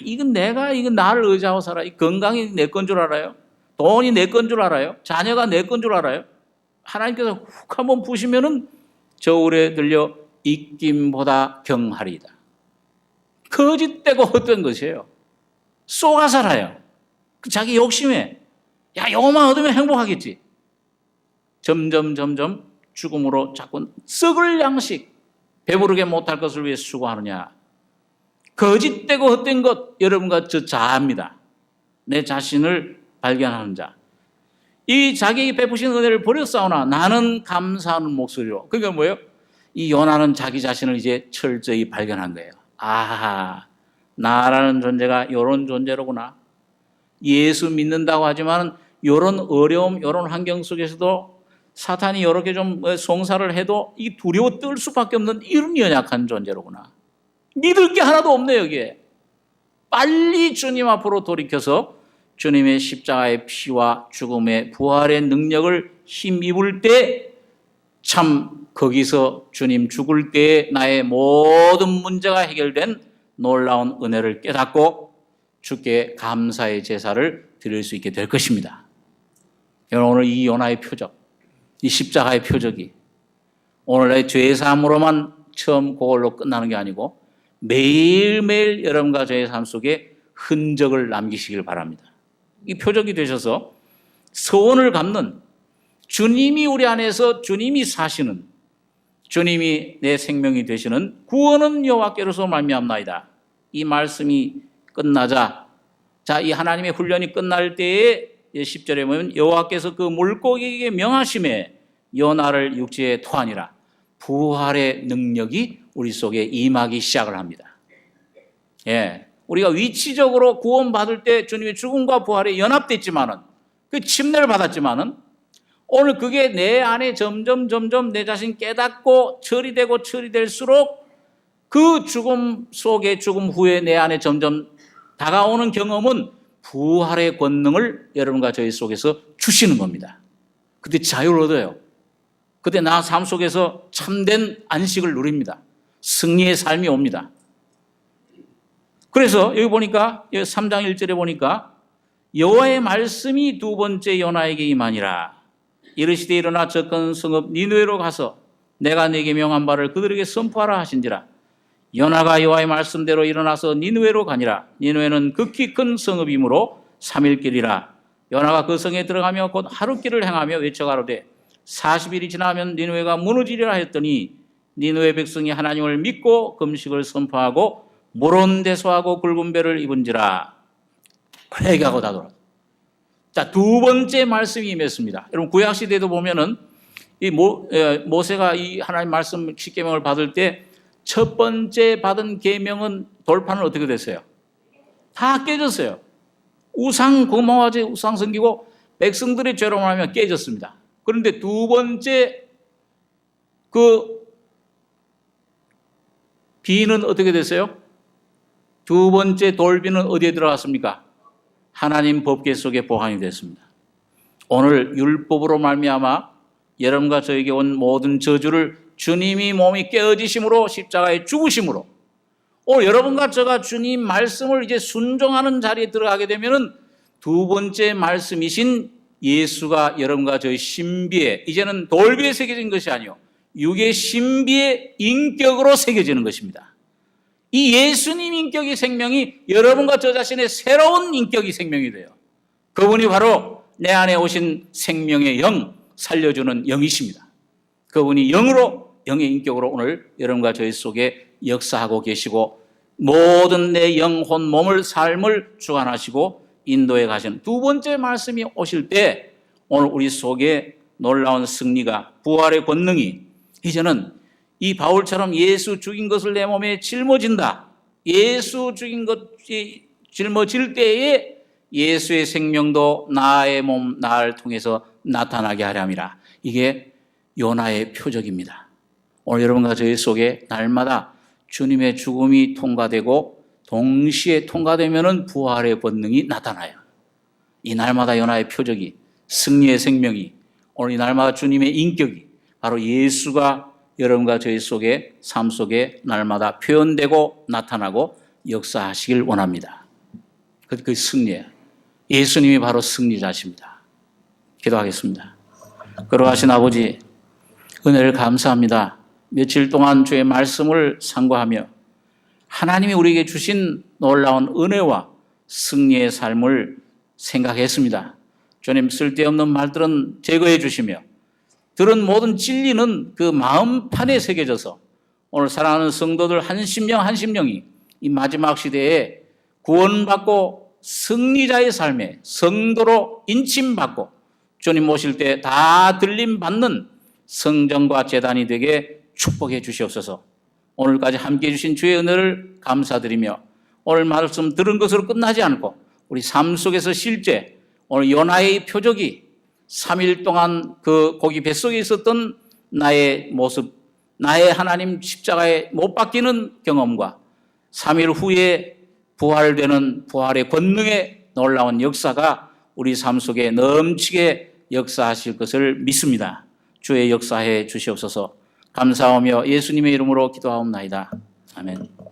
이건 나를 의지하고 살아. 이 건강이 내 건 줄 알아요? 돈이 내 건 줄 알아요? 자녀가 내 건 줄 알아요? 하나님께서 훅 한번 부시면은 저울에 들려 입김보다 경하리이다. 거짓되고 헛된 것이에요. 쏘가 살아요. 자기 욕심에 야, 요것만 얻으면 행복하겠지. 점점 죽음으로 자꾸 썩을 양식, 배부르게 못할 것을 위해 수고하느냐. 거짓되고 헛된 것, 여러분과 저 자아입니다. 내 자신을 발견하는 자. 이 자기에게 베푸신 은혜를 버렸사오나 나는 감사하는 목소리로. 그러니까 뭐예요? 이 요나는 자기 자신을 이제 철저히 발견한 거예요. 아하, 나라는 존재가 이런 존재로구나. 예수 믿는다고 하지만 이런 어려움, 이런 환경 속에서도 사탄이 이렇게 좀 송사를 해도 이 두려워 떨 수밖에 없는 이런 연약한 존재로구나. 믿을 게 하나도 없네 여기에. 빨리 주님 앞으로 돌이켜서 주님의 십자가의 피와 죽음의 부활의 능력을 힘입을 때 참 거기서 주님 죽을 때에 나의 모든 문제가 해결된 놀라운 은혜를 깨닫고 주께 감사의 제사를 드릴 수 있게 될 것입니다. 여러분, 오늘 이 요나의 표적, 이 십자가의 표적이 오늘의 죄사함으로만 처음 그걸로 끝나는 게 아니고 매일매일 여러분과 저의 삶 속에 흔적을 남기시길 바랍니다. 이 표적이 되셔서 서원을 갚는 주님이 우리 안에서 주님이 사시는 주님이 내 생명이 되시는 구원은 여호와께로서 말미암나이다. 이 말씀이 끝나자 자, 이 하나님의 훈련이 끝날 때에 10절에 보면 여호와께서 그 물고기에게 명하심에 요나를 육지에 토하니라. 부활의 능력이 우리 속에 임하기 시작을 합니다. 예, 우리가 위치적으로 구원받을 때 주님의 죽음과 부활에 연합됐지만은 그 침례를 받았지만은 오늘 그게 내 안에 점점 내 자신 깨닫고 처리될수록 그 죽음 속에 죽음 후에 내 안에 점점 다가오는 경험은 부활의 권능을 여러분과 저희 속에서 주시는 겁니다. 그때 자유를 얻어요. 그때 나 삶 속에서 참된 안식을 누립니다. 승리의 삶이 옵니다. 그래서 여기 보니까 3장 1절에 보니까 여호와의 말씀이 두 번째 요나에게 임하니라. 이르시되 일어나 접근 성읍 니느웨로 가서 내가 네게 명한 바를 그들에게 선포하라 하신지라. 요나가 여호와의 말씀대로 일어나서 니느웨로 가니라. 니느웨는 극히 큰 성읍이므로 3일 길이라. 요나가 그 성에 들어가며 곧 하룻길을 행하며 외쳐가로되 40일이 지나면 니느웨가 무너지리라 했더니 니느웨 백성이 하나님을 믿고 금식을 선포하고 모론대소하고 굵은 배를 입은지라. 회개하고 다 돌아. 자, 두 번째 말씀이 임했습니다. 여러분 구약시대에도 보면은 이 모세가 이 하나님 말씀 십계명을 받을 때 첫 번째 받은 계명은 돌판은 어떻게 됐어요? 다 깨졌어요. 우상 고모하지 우상 섬기고 백성들의 죄로 말하며 깨졌습니다. 그런데 두 번째 그 비는 어떻게 됐어요? 두 번째 돌비는 어디에 들어갔습니까? 하나님 법궤 속에 보관이 됐습니다. 오늘 율법으로 말미암아 여러분과 저에게 온 모든 저주를 주님이 몸이 깨어지심으로 십자가에 죽으심으로 오늘 여러분과 저가 주님 말씀을 이제 순종하는 자리에 들어가게 되면은 두 번째 말씀이신 예수가 여러분과 저의 신비에 이제는 돌비에 새겨진 것이 아니요 육의 신비의 인격으로 새겨지는 것입니다. 이 예수님 인격이 생명이 여러분과 저 자신의 새로운 인격이 생명이 돼요. 그분이 바로 내 안에 오신 생명의 영, 살려주는 영이십니다. 그분이 영으로 영의 인격으로 오늘 여러분과 저희 속에 역사하고 계시고 모든 내 영혼, 몸을, 삶을 주관하시고 인도해 가시는 두 번째 말씀이 오실 때 오늘 우리 속에 놀라운 승리가 부활의 권능이 이제는 이 바울처럼 예수 죽인 것을 내 몸에 짊어진다. 예수 죽인 것이 짊어질 때에 예수의 생명도 나의 몸, 나를 통해서 나타나게 하려 함이라. 이게 요나의 표적입니다. 오늘 여러분과 저희 속에 날마다 주님의 죽음이 통과되고 동시에 통과되면은 부활의 권능이 나타나요. 이 날마다 요나의 표적이 승리의 생명이 오늘 이 날마다 주님의 인격이 바로 예수가 여러분과 저희 속에 삶 속에 날마다 표현되고 나타나고 역사하시길 원합니다. 그 승리예요. 예수님이 바로 승리자십니다. 기도하겠습니다. 걸어가신 아버지, 은혜를 감사합니다. 며칠 동안 주의 말씀을 상고하며 하나님이 우리에게 주신 놀라운 은혜와 승리의 삶을 생각했습니다. 주님, 쓸데없는 말들은 제거해 주시며 들은 모든 진리는 그 마음판에 새겨져서 오늘 사랑하는 성도들 한 심령이 이 마지막 시대에 구원받고 승리자의 삶에 성도로 인침받고 주님 모실 때 다 들림받는 성전과 제단이 되게 축복해 주시옵소서. 오늘까지 함께해 주신 주의 은혜를 감사드리며 오늘 말씀 들은 것으로 끝나지 않고 우리 삶 속에서 실제 오늘 요나의 표적이 3일 동안 그 고기 뱃속에 있었던 나의 모습, 나의 하나님 십자가에 못 박히는 경험과 3일 후에 부활되는 부활의 권능의 놀라운 역사가 우리 삶 속에 넘치게 역사하실 것을 믿습니다. 주의 역사해 주시옵소서. 감사하며 예수님의 이름으로 기도하옵나이다. 아멘.